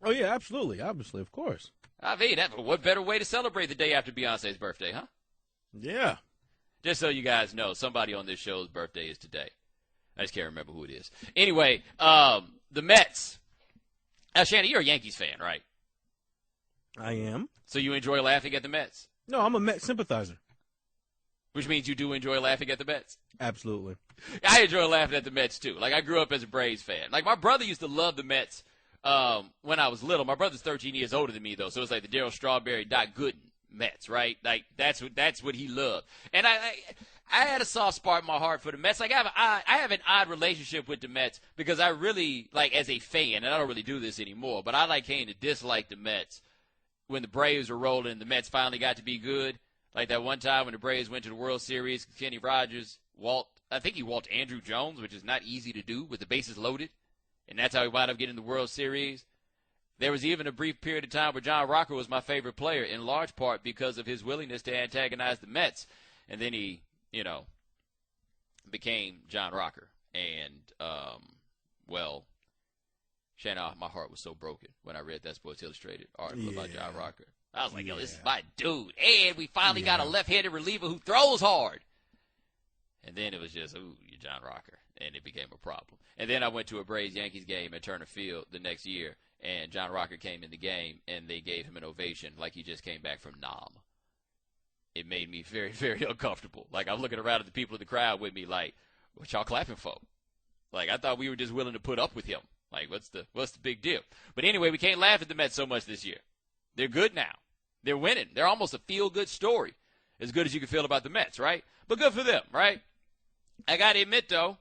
Oh, yeah, absolutely. Obviously, of course. I mean, what better way to celebrate the day after Beyonce's birthday, huh? Yeah. Just so you guys know, somebody on this show's birthday is today. I just can't remember who it is. Anyway, the Mets. Now, Shannon, you're a Yankees fan, right? I am. So you enjoy laughing at the Mets? No, I'm a Mets sympathizer. Which means you do enjoy laughing at the Mets? Absolutely. I enjoy laughing at the Mets, too. Like, I grew up as a Braves fan. Like, my brother used to love the Mets when I was little. My brother's 13 years older than me, though, so it's like the Darryl Strawberry, Doc Gooden Mets, right? Like, that's what he loved. And I had a soft spot in my heart for the Mets. Like, I have an odd relationship with the Mets because I really, like, as a fan, and I don't really do this anymore, but I came to dislike the Mets when the Braves were rolling and the Mets finally got to be good. Like that one time when the Braves went to the World Series, Kenny Rogers I think he walked Andrew Jones, which is not easy to do with the bases loaded, and that's how he wound up getting the World Series. There was even a brief period of time where John Rocker was my favorite player, in large part because of his willingness to antagonize the Mets, and then he became John Rocker. And, Shannon, my heart was so broken when I read that Sports Illustrated article about John Rocker. I was like, yo, this is my dude. And we finally got a left-handed reliever who throws hard. And then it was just, ooh, you're John Rocker. And it became a problem. And then I went to a Braves-Yankees game at Turner Field the next year, and John Rocker came in the game, and they gave him an ovation like he just came back from Nam. It made me very, very uncomfortable. Like, I'm looking around at the people in the crowd with me like, what y'all clapping for? Like, I thought we were just willing to put up with him. Like, what's the big deal? But anyway, we can't laugh at the Mets so much this year. They're good now. They're winning. They're almost a feel-good story, as good as you can feel about the Mets, right? But good for them, right? I got to admit, though,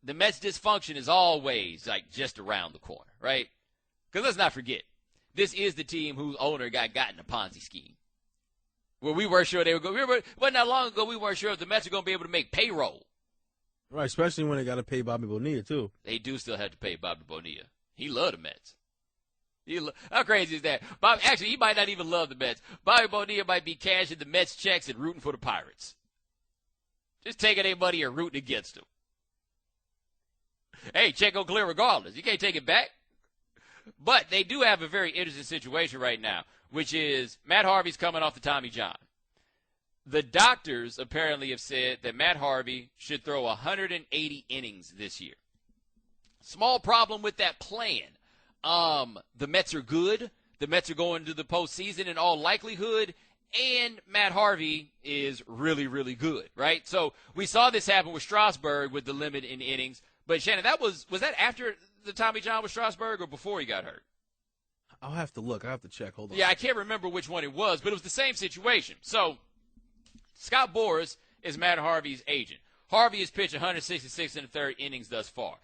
the Mets' dysfunction is always, like, just around the corner, right? Because let's not forget, this is the team whose owner got in a Ponzi scheme. Where we weren't sure they were going to – wasn't that long ago we weren't sure if the Mets were going to be able to make payroll. Right, especially when they got to pay Bobby Bonilla, too. They do still have to pay Bobby Bonilla. He loved the Mets. How crazy is that? Actually, he might not even love the Mets. Bobby Bonilla might be cashing the Mets checks and rooting for the Pirates. Just taking their money and rooting against them. Hey, check go clear regardless. You can't take it back. But they do have a very interesting situation right now, which is Matt Harvey's coming off the Tommy John. The doctors apparently have said that Matt Harvey should throw 180 innings this year. Small problem with that plan. The Mets are good. The Mets are going to the postseason in all likelihood. And Matt Harvey is really, really good, right? So we saw this happen with Strasburg with the limit in innings. But, Shannon, was that after the Tommy John with Strasburg or before he got hurt? I'll have to look. I'll have to check. Hold on. Yeah, I can't remember which one it was, but it was the same situation. So Scott Boras is Matt Harvey's agent. Harvey has pitched 166 in the third innings thus far.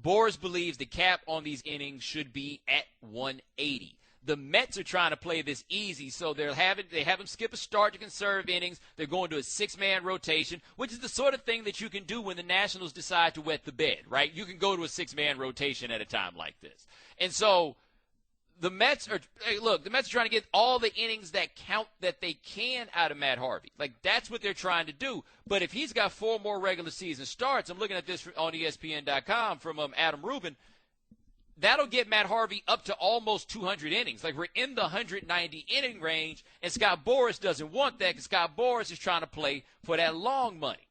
Boras believes the cap on these innings should be at 180. The Mets are trying to play this easy, so they have him skip a start to conserve innings. They're going to a six-man rotation, which is the sort of thing that you can do when the Nationals decide to wet the bed, right? You can go to a six-man rotation at a time like this. And so the Mets are trying to get all the innings that count that they can out of Matt Harvey. Like, that's what they're trying to do. But if he's got 4 more regular season starts, I'm looking at this on ESPN.com from Adam Rubin, that'll get Matt Harvey up to almost 200 innings. Like, we're in the 190 inning range, and Scott Boras doesn't want that because Scott Boras is trying to play for that long money.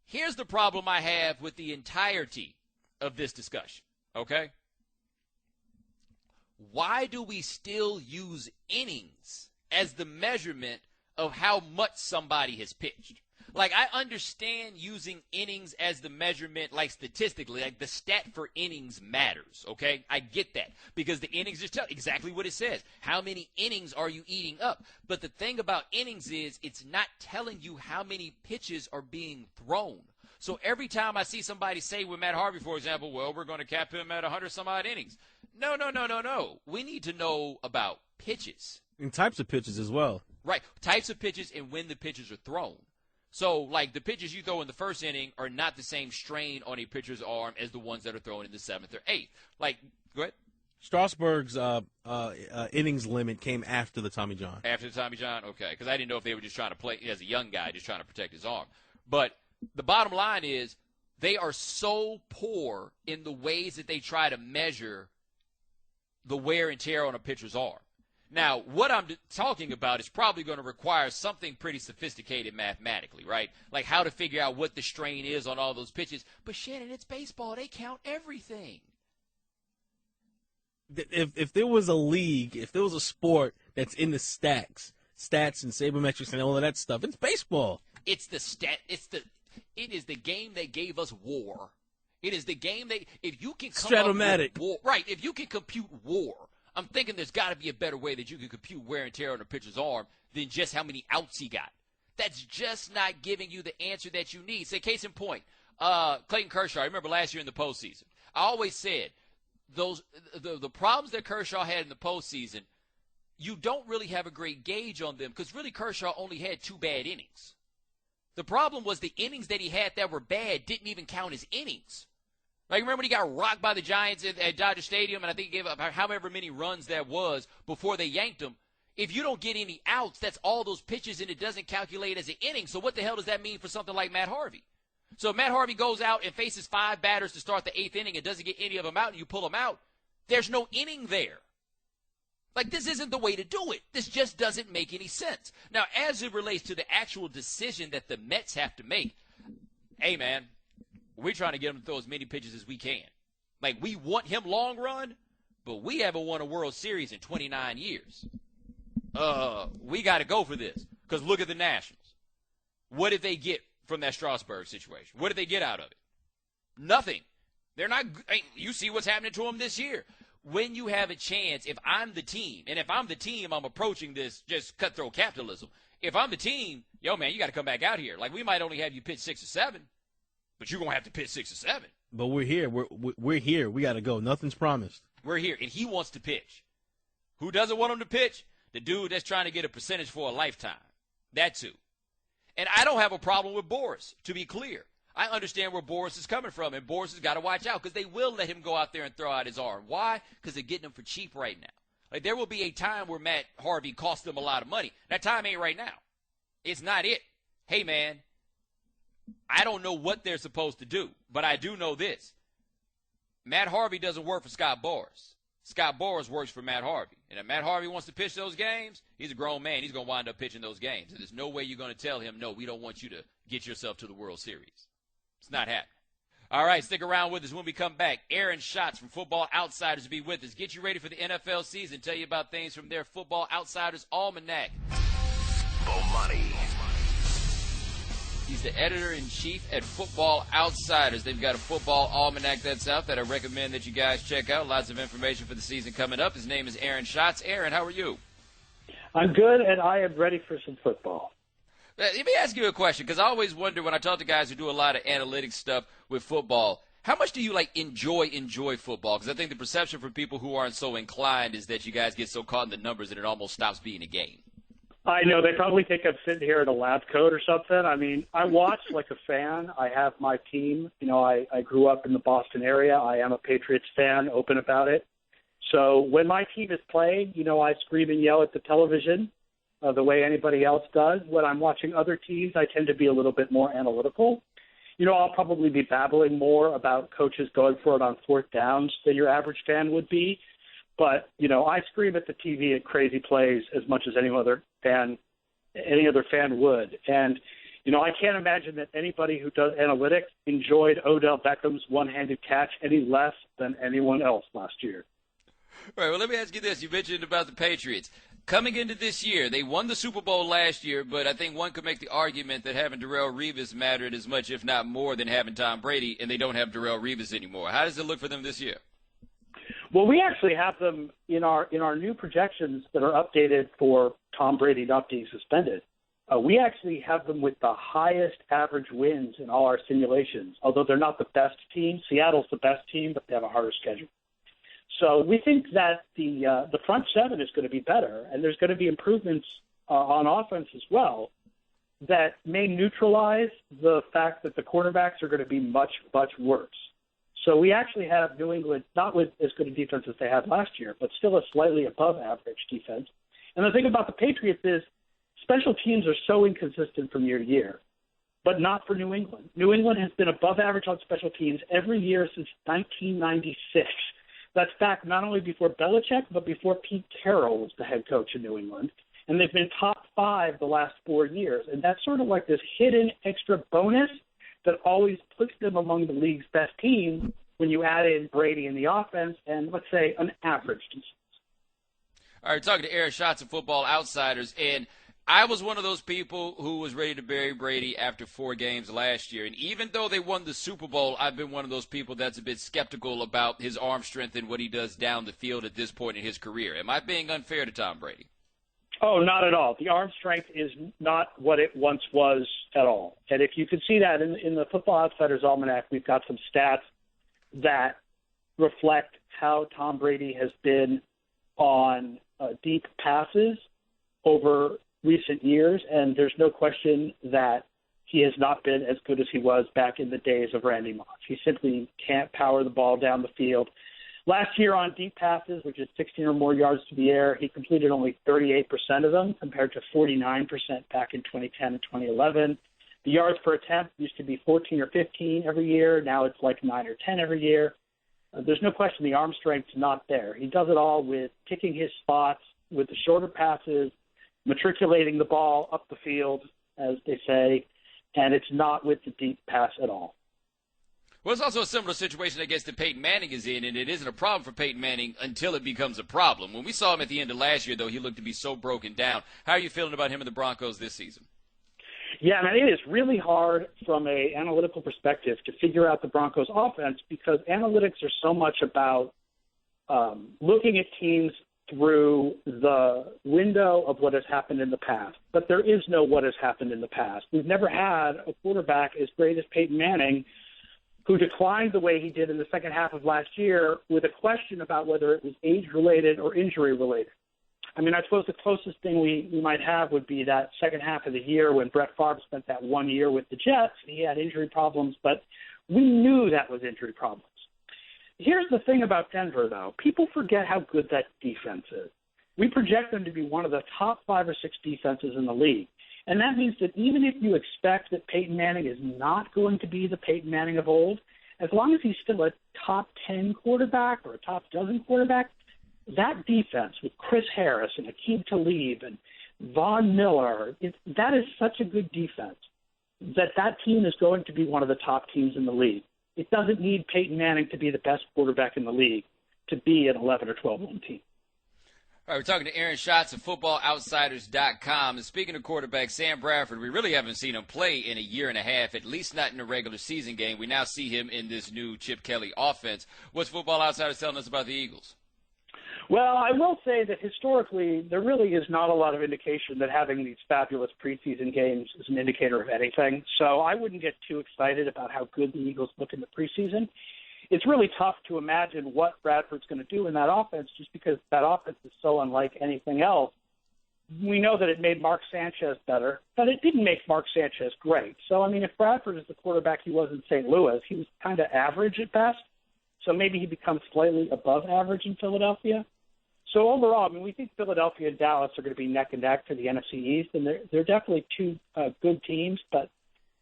Here's the problem I have with the entirety of this discussion, okay? Why do we still use innings as the measurement of how much somebody has pitched? Like, I understand using innings as the measurement, like, statistically. Like, the stat for innings matters, okay? I get that. Because the innings just tell exactly what it says. How many innings are you eating up? But the thing about innings is it's not telling you how many pitches are being thrown. So every time I see somebody say with Matt Harvey, for example, well, we're going to cap him at 100-some-odd innings. No. We need to know about pitches. And types of pitches as well. Right. Types of pitches and when the pitches are thrown. So, like, the pitches you throw in the first inning are not the same strain on a pitcher's arm as the ones that are thrown in the 7th or 8th. Like, go ahead. Strasburg's innings limit came after the Tommy John. After the Tommy John? Okay. Because I didn't know if they were just trying to play as a young guy, just trying to protect his arm. But the bottom line is they are so poor in the ways that they try to measure the wear and tear on a pitcher's arm. Now, what I'm talking about is probably going to require something pretty sophisticated mathematically, right? Like how to figure out what the strain is on all those pitches. But, Shannon, it's baseball. They count everything. If there was a league, if there was a sport that's in the stats and sabermetrics and all of that stuff, it's baseball. It is the game that gave us war. It is the game that, if you can come up with war, right, if you can compute war, I'm thinking there's got to be a better way that you can compute wear and tear on a pitcher's arm than just how many outs he got. That's just not giving you the answer that you need. Say, case in point, Clayton Kershaw. I remember last year in the postseason. I always said the problems that Kershaw had in the postseason, you don't really have a great gauge on them because really Kershaw only had 2 bad innings. The problem was the innings that he had that were bad didn't even count as innings. Like, remember when he got rocked by the Giants at Dodger Stadium, and I think he gave up however many runs that was before they yanked him? If you don't get any outs, that's all those pitches, and it doesn't calculate as an inning. So what the hell does that mean for something like Matt Harvey? So if Matt Harvey goes out and faces 5 batters to start the 8th inning and doesn't get any of them out, and you pull them out, there's no inning there. Like, this isn't the way to do it. This just doesn't make any sense. Now, as it relates to the actual decision that the Mets have to make, hey, man, we're trying to get him to throw as many pitches as we can. Like, we want him long run, but we haven't won a World Series in 29 years. We got to go for this. Because look at the Nationals. What did they get from that Strasburg situation? What did they get out of it? Nothing. They're not. You see what's happening to them this year. When you have a chance, if I'm the team, and if I'm the team, I'm approaching this just cutthroat capitalism. If I'm the team, yo, man, you got to come back out here. Like, we might only have you pitch 6 or 7, but you're going to have to pitch 6 or 7. But we're here. We're here. We got to go. Nothing's promised. We're here, and he wants to pitch. Who doesn't want him to pitch? The dude that's trying to get a percentage for a lifetime. That's who. And I don't have a problem with Boris, to be clear. I understand where Boris is coming from, and Boris has got to watch out because they will let him go out there and throw out his arm. Why? Because they're getting him for cheap right now. Like, there will be a time where Matt Harvey costs them a lot of money. That time ain't right now. It's not it. Hey, man, I don't know what they're supposed to do, but I do know this. Matt Harvey doesn't work for Scott Boras. Scott Boras works for Matt Harvey. And if Matt Harvey wants to pitch those games, he's a grown man. He's going to wind up pitching those games. And there's no way you're going to tell him, no, we don't want you to get yourself to the World Series. It's not happening. All right, stick around with us when we come back. Aaron Schatz from Football Outsiders will be with us. Get you ready for the NFL season. Tell you about things from their Football Outsiders Almanac. Bomani. He's the editor-in-chief at Football Outsiders. They've got a football almanac that's out that I recommend that you guys check out. Lots of information for the season coming up. His name is Aaron Schatz. Aaron, how are you? I'm good, and I am ready for some football. Let me ask you a question, because I always wonder when I talk to guys who do a lot of analytics stuff with football, how much do you enjoy football? Because I think the perception from people who aren't so inclined is that you guys get so caught in the numbers that it almost stops being a game. I know. They probably think I'm sitting here in a lab coat or something. I mean, I watch like a fan. I have my team. You know, I grew up in the Boston area. I am a Patriots fan, open about it. So when my team is playing, you know, I scream and yell at the television the way anybody else does. When I'm watching other teams, I tend to be a little bit more analytical. You know, I'll probably be babbling more about coaches going for it on fourth downs than your average fan would be. But, you know, I scream at the TV at crazy plays as much as any other fan would. And, you know, I can't imagine that anybody who does analytics enjoyed Odell Beckham's one-handed catch any less than anyone else last year. All right, well, let me ask you this. You mentioned about the Patriots. Coming into this year, they won the Super Bowl last year, but I think one could make the argument that having Darrelle Revis mattered as much, if not more, than having Tom Brady, and they don't have Darrelle Revis anymore. How does it look for them this year? Well, we actually have them in our new projections that are updated for Tom Brady not being suspended. We actually have them with the highest average wins in all our simulations, although they're not the best team. Seattle's the best team, but they have a harder schedule. So we think that the front seven is going to be better, and there's going to be improvements on offense as well that may neutralize the fact that the quarterbacks are going to be much, much worse. So we actually have New England not with as good a defense as they had last year, but still a slightly above average defense. And the thing about the Patriots is special teams are so inconsistent from year to year, but not for New England. New England has been above average on special teams every year since 1996. That's back not only before Belichick, but before Pete Carroll was the head coach in New England. And they've been top 5 the last 4 years. And that's sort of like this hidden extra bonus that always puts them among the league's best teams when you add in Brady in the offense and, let's say, an average defense. All right, talking to Aaron Schatz of Football Outsiders, and I was one of those people who was ready to bury Brady after 4 games last year. And even though they won the Super Bowl, I've been one of those people that's a bit skeptical about his arm strength and what he does down the field at this point in his career. Am I being unfair to Tom Brady? Oh, not at all. The arm strength is not what it once was at all. And if you can see that in the Football Outsiders Almanac, we've got some stats that reflect how Tom Brady has been on deep passes over recent years, and there's no question that he has not been as good as he was back in the days of Randy Moss. He simply can't power the ball down the field. Last year on deep passes, which is 16 or more yards to the air, he completed only 38% of them compared to 49% back in 2010 and 2011. The yards per attempt used to be 14 or 15 every year. Now it's like 9 or 10 every year. There's no question the arm strength's not there. He does it all with picking his spots, with the shorter passes, matriculating the ball up the field, as they say, and it's not with the deep pass at all. Well, it's also a similar situation, I guess, that Peyton Manning is in, and it isn't a problem for Peyton Manning until it becomes a problem. When we saw him at the end of last year, though, he looked to be so broken down. How are you feeling about him and the Broncos this season? Yeah, and I think it's really hard from an analytical perspective to figure out the Broncos' offense because analytics are so much about looking at teams through the window of what has happened in the past. But there is no what has happened in the past. We've never had a quarterback as great as Peyton Manning who declined the way he did in the second half of last year with a question about whether it was age-related or injury-related. I mean, I suppose the closest thing we might have would be that second half of the year when Brett Favre spent that 1 year with the Jets. He had injury problems, but we knew that was injury problems. Here's the thing about Denver, though. People forget how good that defense is. We project them to be one of the top 5 or 6 defenses in the league. And that means that even if you expect that Peyton Manning is not going to be the Peyton Manning of old, as long as he's still a top 10 quarterback or a top dozen quarterback, that defense with Chris Harris and Aqib Talib and Von Miller, that is such a good defense that team is going to be one of the top teams in the league. It doesn't need Peyton Manning to be the best quarterback in the league to be an 11 or 12-win team. All right, we're talking to Aaron Schatz of FootballOutsiders.com. And speaking of quarterback, Sam Bradford, we really haven't seen him play in a year and a half, at least not in a regular season game. We now see him in this new Chip Kelly offense. What's Football Outsiders telling us about the Eagles? Well, I will say that historically there really is not a lot of indication that having these fabulous preseason games is an indicator of anything. So I wouldn't get too excited about how good the Eagles look in the preseason. It's really tough to imagine what Bradford's going to do in that offense just because that offense is so unlike anything else. We know that it made Mark Sanchez better, but it didn't make Mark Sanchez great. So, I mean, if Bradford is the quarterback he was in St. Louis, he was kind of average at best. So maybe he becomes slightly above average in Philadelphia. So overall, I mean, we think Philadelphia and Dallas are going to be neck and neck for the NFC East, and they're definitely two good teams, but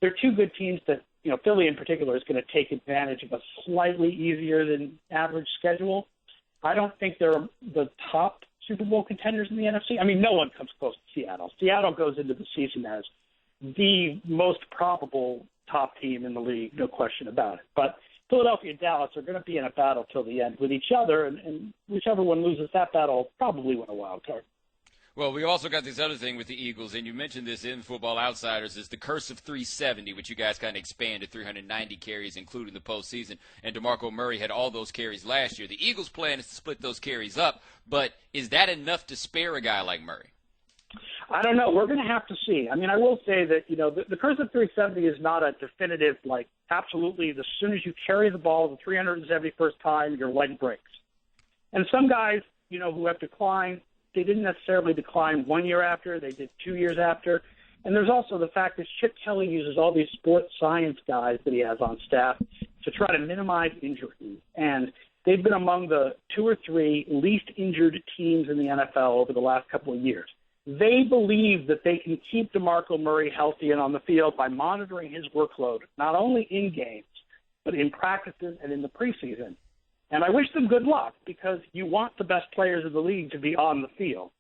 they're two good teams that, you know, Philly in particular is going to take advantage of a slightly easier than average schedule. I don't think they're the top Super Bowl contenders in the NFC. I mean, no one comes close to Seattle. Seattle goes into the season as the most probable top team in the league, no question about it. But Philadelphia and Dallas are going to be in a battle till the end with each other, and whichever one loses that battle will probably win a wild card. Well, we also got this other thing with the Eagles, and you mentioned this in Football Outsiders, is the curse of 370, which you guys kind of expanded, 390 carries, including the postseason. And DeMarco Murray had all those carries last year. The Eagles' plan is to split those carries up, but is that enough to spare a guy like Murray? I don't know. We're going to have to see. I mean, I will say that, you know, the curse of 370 is not a definitive, like, absolutely, as soon as you carry the ball the 371st time, your leg breaks. And some guys, you know, who have declined, they didn't necessarily decline 1 year after. They did 2 years after. And there's also the fact that Chip Kelly uses all these sports science guys that he has on staff to try to minimize injuries. And they've been among the 2 or 3 least injured teams in the NFL over the last couple of years. They believe that they can keep DeMarco Murray healthy and on the field by monitoring his workload, not only in games, but in practices and in the preseason. And I wish them good luck because you want the best players of the league to be on the field.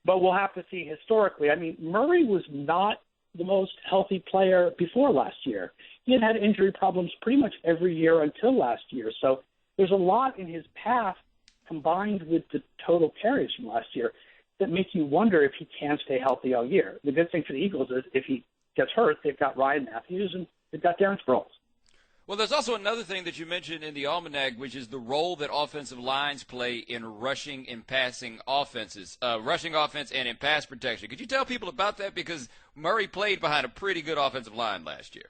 But we'll have to see historically. I mean, Murray was not the most healthy player before last year. He had injury problems pretty much every year until last year. So there's a lot in his past combined with the total carries from last year that make you wonder if he can stay healthy all year. The good thing for the Eagles is if he gets hurt, they've got Ryan Matthews and they've got Darren Sproles. Well, there's also another thing that you mentioned in the almanac, which is the role that offensive lines play in rushing and passing offenses, rushing offense and in pass protection. Could you tell people about that? Because Murray played behind a pretty good offensive line last year.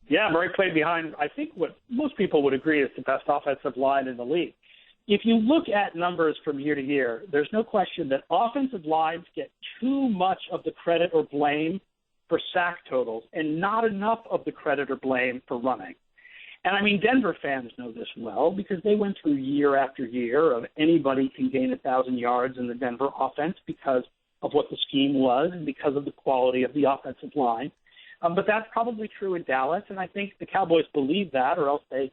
Yeah, Murray played behind, I think, what most people would agree is the best offensive line in the league. If you look at numbers from year to year, there's no question that offensive lines get too much of the credit or blame for sack totals and not enough of the credit or blame for running. And, I mean, Denver fans know this well because they went through year after year of anybody can gain 1,000 yards in the Denver offense because of what the scheme was and because of the quality of the offensive line. But that's probably true in Dallas, and I think the Cowboys believe that or else they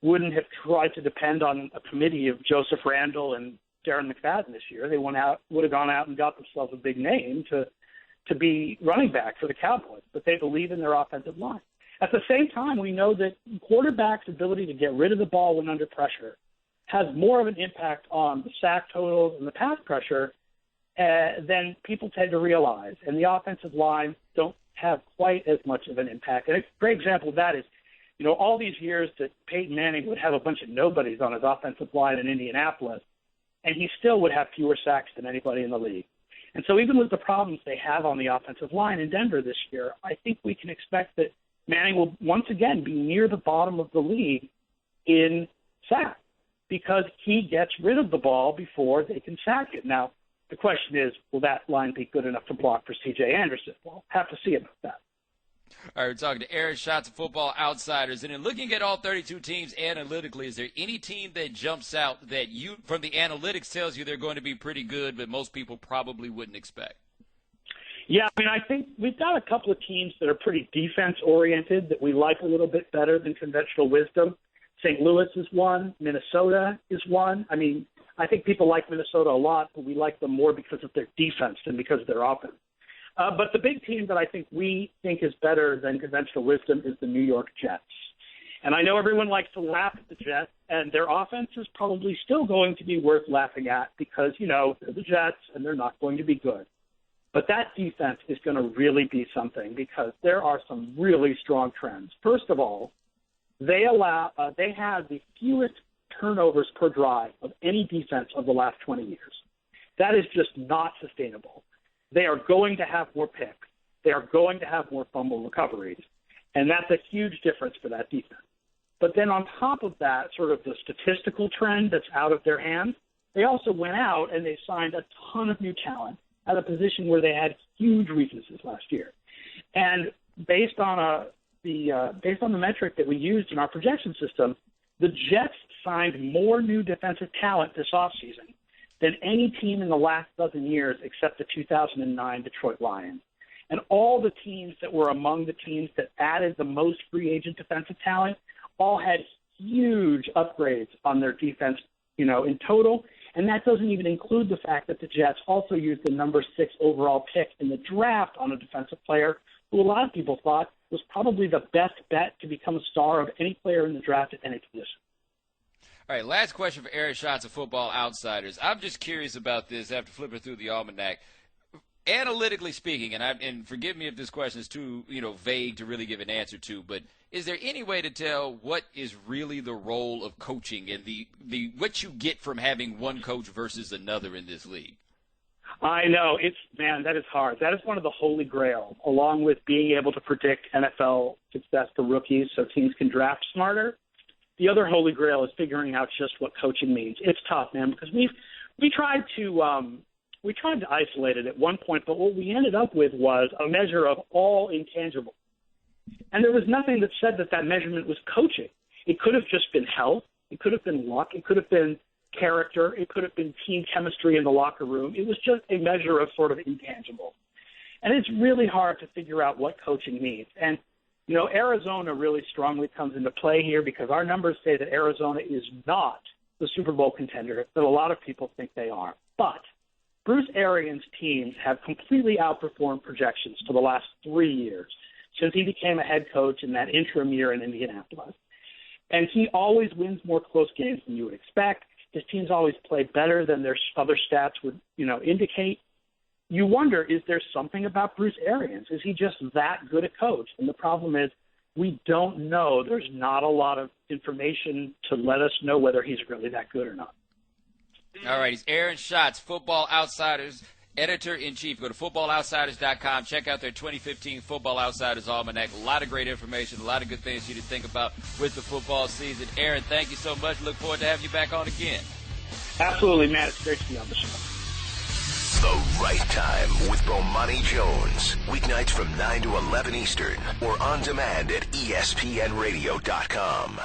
wouldn't have tried to depend on a committee of Joseph Randle and Darren McFadden this year. They would have gone out and got themselves a big name to be running back for the Cowboys, but they believe in their offensive line. At the same time, we know that quarterbacks' ability to get rid of the ball when under pressure has more of an impact on the sack totals and the pass pressure than people tend to realize. And the offensive line don't have quite as much of an impact. And a great example of that is, all these years that Peyton Manning would have a bunch of nobodies on his offensive line in Indianapolis, and he still would have fewer sacks than anybody in the league. And so even with the problems they have on the offensive line in Denver this year, I think we can expect that Manning will once again be near the bottom of the league in sacks because he gets rid of the ball before they can sack it. Now, the question is, will that line be good enough to block for C.J. Anderson? We'll have to see about that. All right, we're talking to Aaron Schatz of Football Outsiders. And in looking at all 32 teams analytically, is there any team that jumps out that you, from the analytics, tells you they're going to be pretty good, but most people probably wouldn't expect? Yeah, I think we've got a couple of teams that are pretty defense-oriented that we like a little bit better than conventional wisdom. St. Louis is one. Minnesota is one. I think people like Minnesota a lot, but we like them more because of their defense than because of their offense. But the big team that I think we think is better than conventional wisdom is the New York Jets. And I know everyone likes to laugh at the Jets, and their offense is probably still going to be worth laughing at because, they're the Jets and they're not going to be good. But that defense is going to really be something because there are some really strong trends. First of all, they have the fewest turnovers per drive of any defense of the last 20 years. That is just not sustainable. They are going to have more picks. They are going to have more fumble recoveries. And that's a huge difference for that defense. But then on top of that, sort of the statistical trend that's out of their hands, they also went out and they signed a ton of new talent at a position where they had huge weaknesses last year. And based on the metric that we used in our projection system, the Jets signed more new defensive talent this offseason than any team in the last dozen years except the 2009 Detroit Lions. And all the teams that were among the teams that added the most free agent defensive talent all had huge upgrades on their defense, in total. And that doesn't even include the fact that the Jets also used the number 6 overall pick in the draft on a defensive player who a lot of people thought was probably the best bet to become a star of any player in the draft at any position. All right, last question for Aaron Schatz of Football Outsiders. I'm just curious about this after flipping through the almanac. Analytically speaking, and forgive me if this question is too vague to really give an answer to, but is there any way to tell what is really the role of coaching and the what you get from having one coach versus another in this league? I know. That is hard. That is one of the holy grails, along with being able to predict NFL success for rookies so teams can draft smarter. The other holy grail is figuring out just what coaching means. It's tough, man, because we tried to isolate it at one point, but what we ended up with was a measure of all intangibles. And there was nothing that said that measurement was coaching. It could have just been health. It could have been luck. It could have been character. It could have been team chemistry in the locker room. It was just a measure of sort of intangibles. And it's really hard to figure out what coaching means. And Arizona really strongly comes into play here because our numbers say that Arizona is not the Super Bowl contender that a lot of people think they are. But Bruce Arians' teams have completely outperformed projections for the last 3 years since he became a head coach in that interim year in Indianapolis. And he always wins more close games than you would expect. His teams always play better than their other stats would, indicate. You wonder, is there something about Bruce Arians? Is he just that good a coach? And the problem is we don't know. There's not a lot of information to let us know whether he's really that good or not. All right, he's Aaron Schatz, Football Outsiders, editor-in-chief. Go to footballoutsiders.com. Check out their 2015 Football Outsiders Almanac. A lot of great information, a lot of good things for you to think about with the football season. Aaron, thank you so much. Look forward to having you back on again. Absolutely, Matt. It's great to be on the show. The Right Time with Bomani Jones. Weeknights from 9 to 11 Eastern or on demand at ESPNradio.com.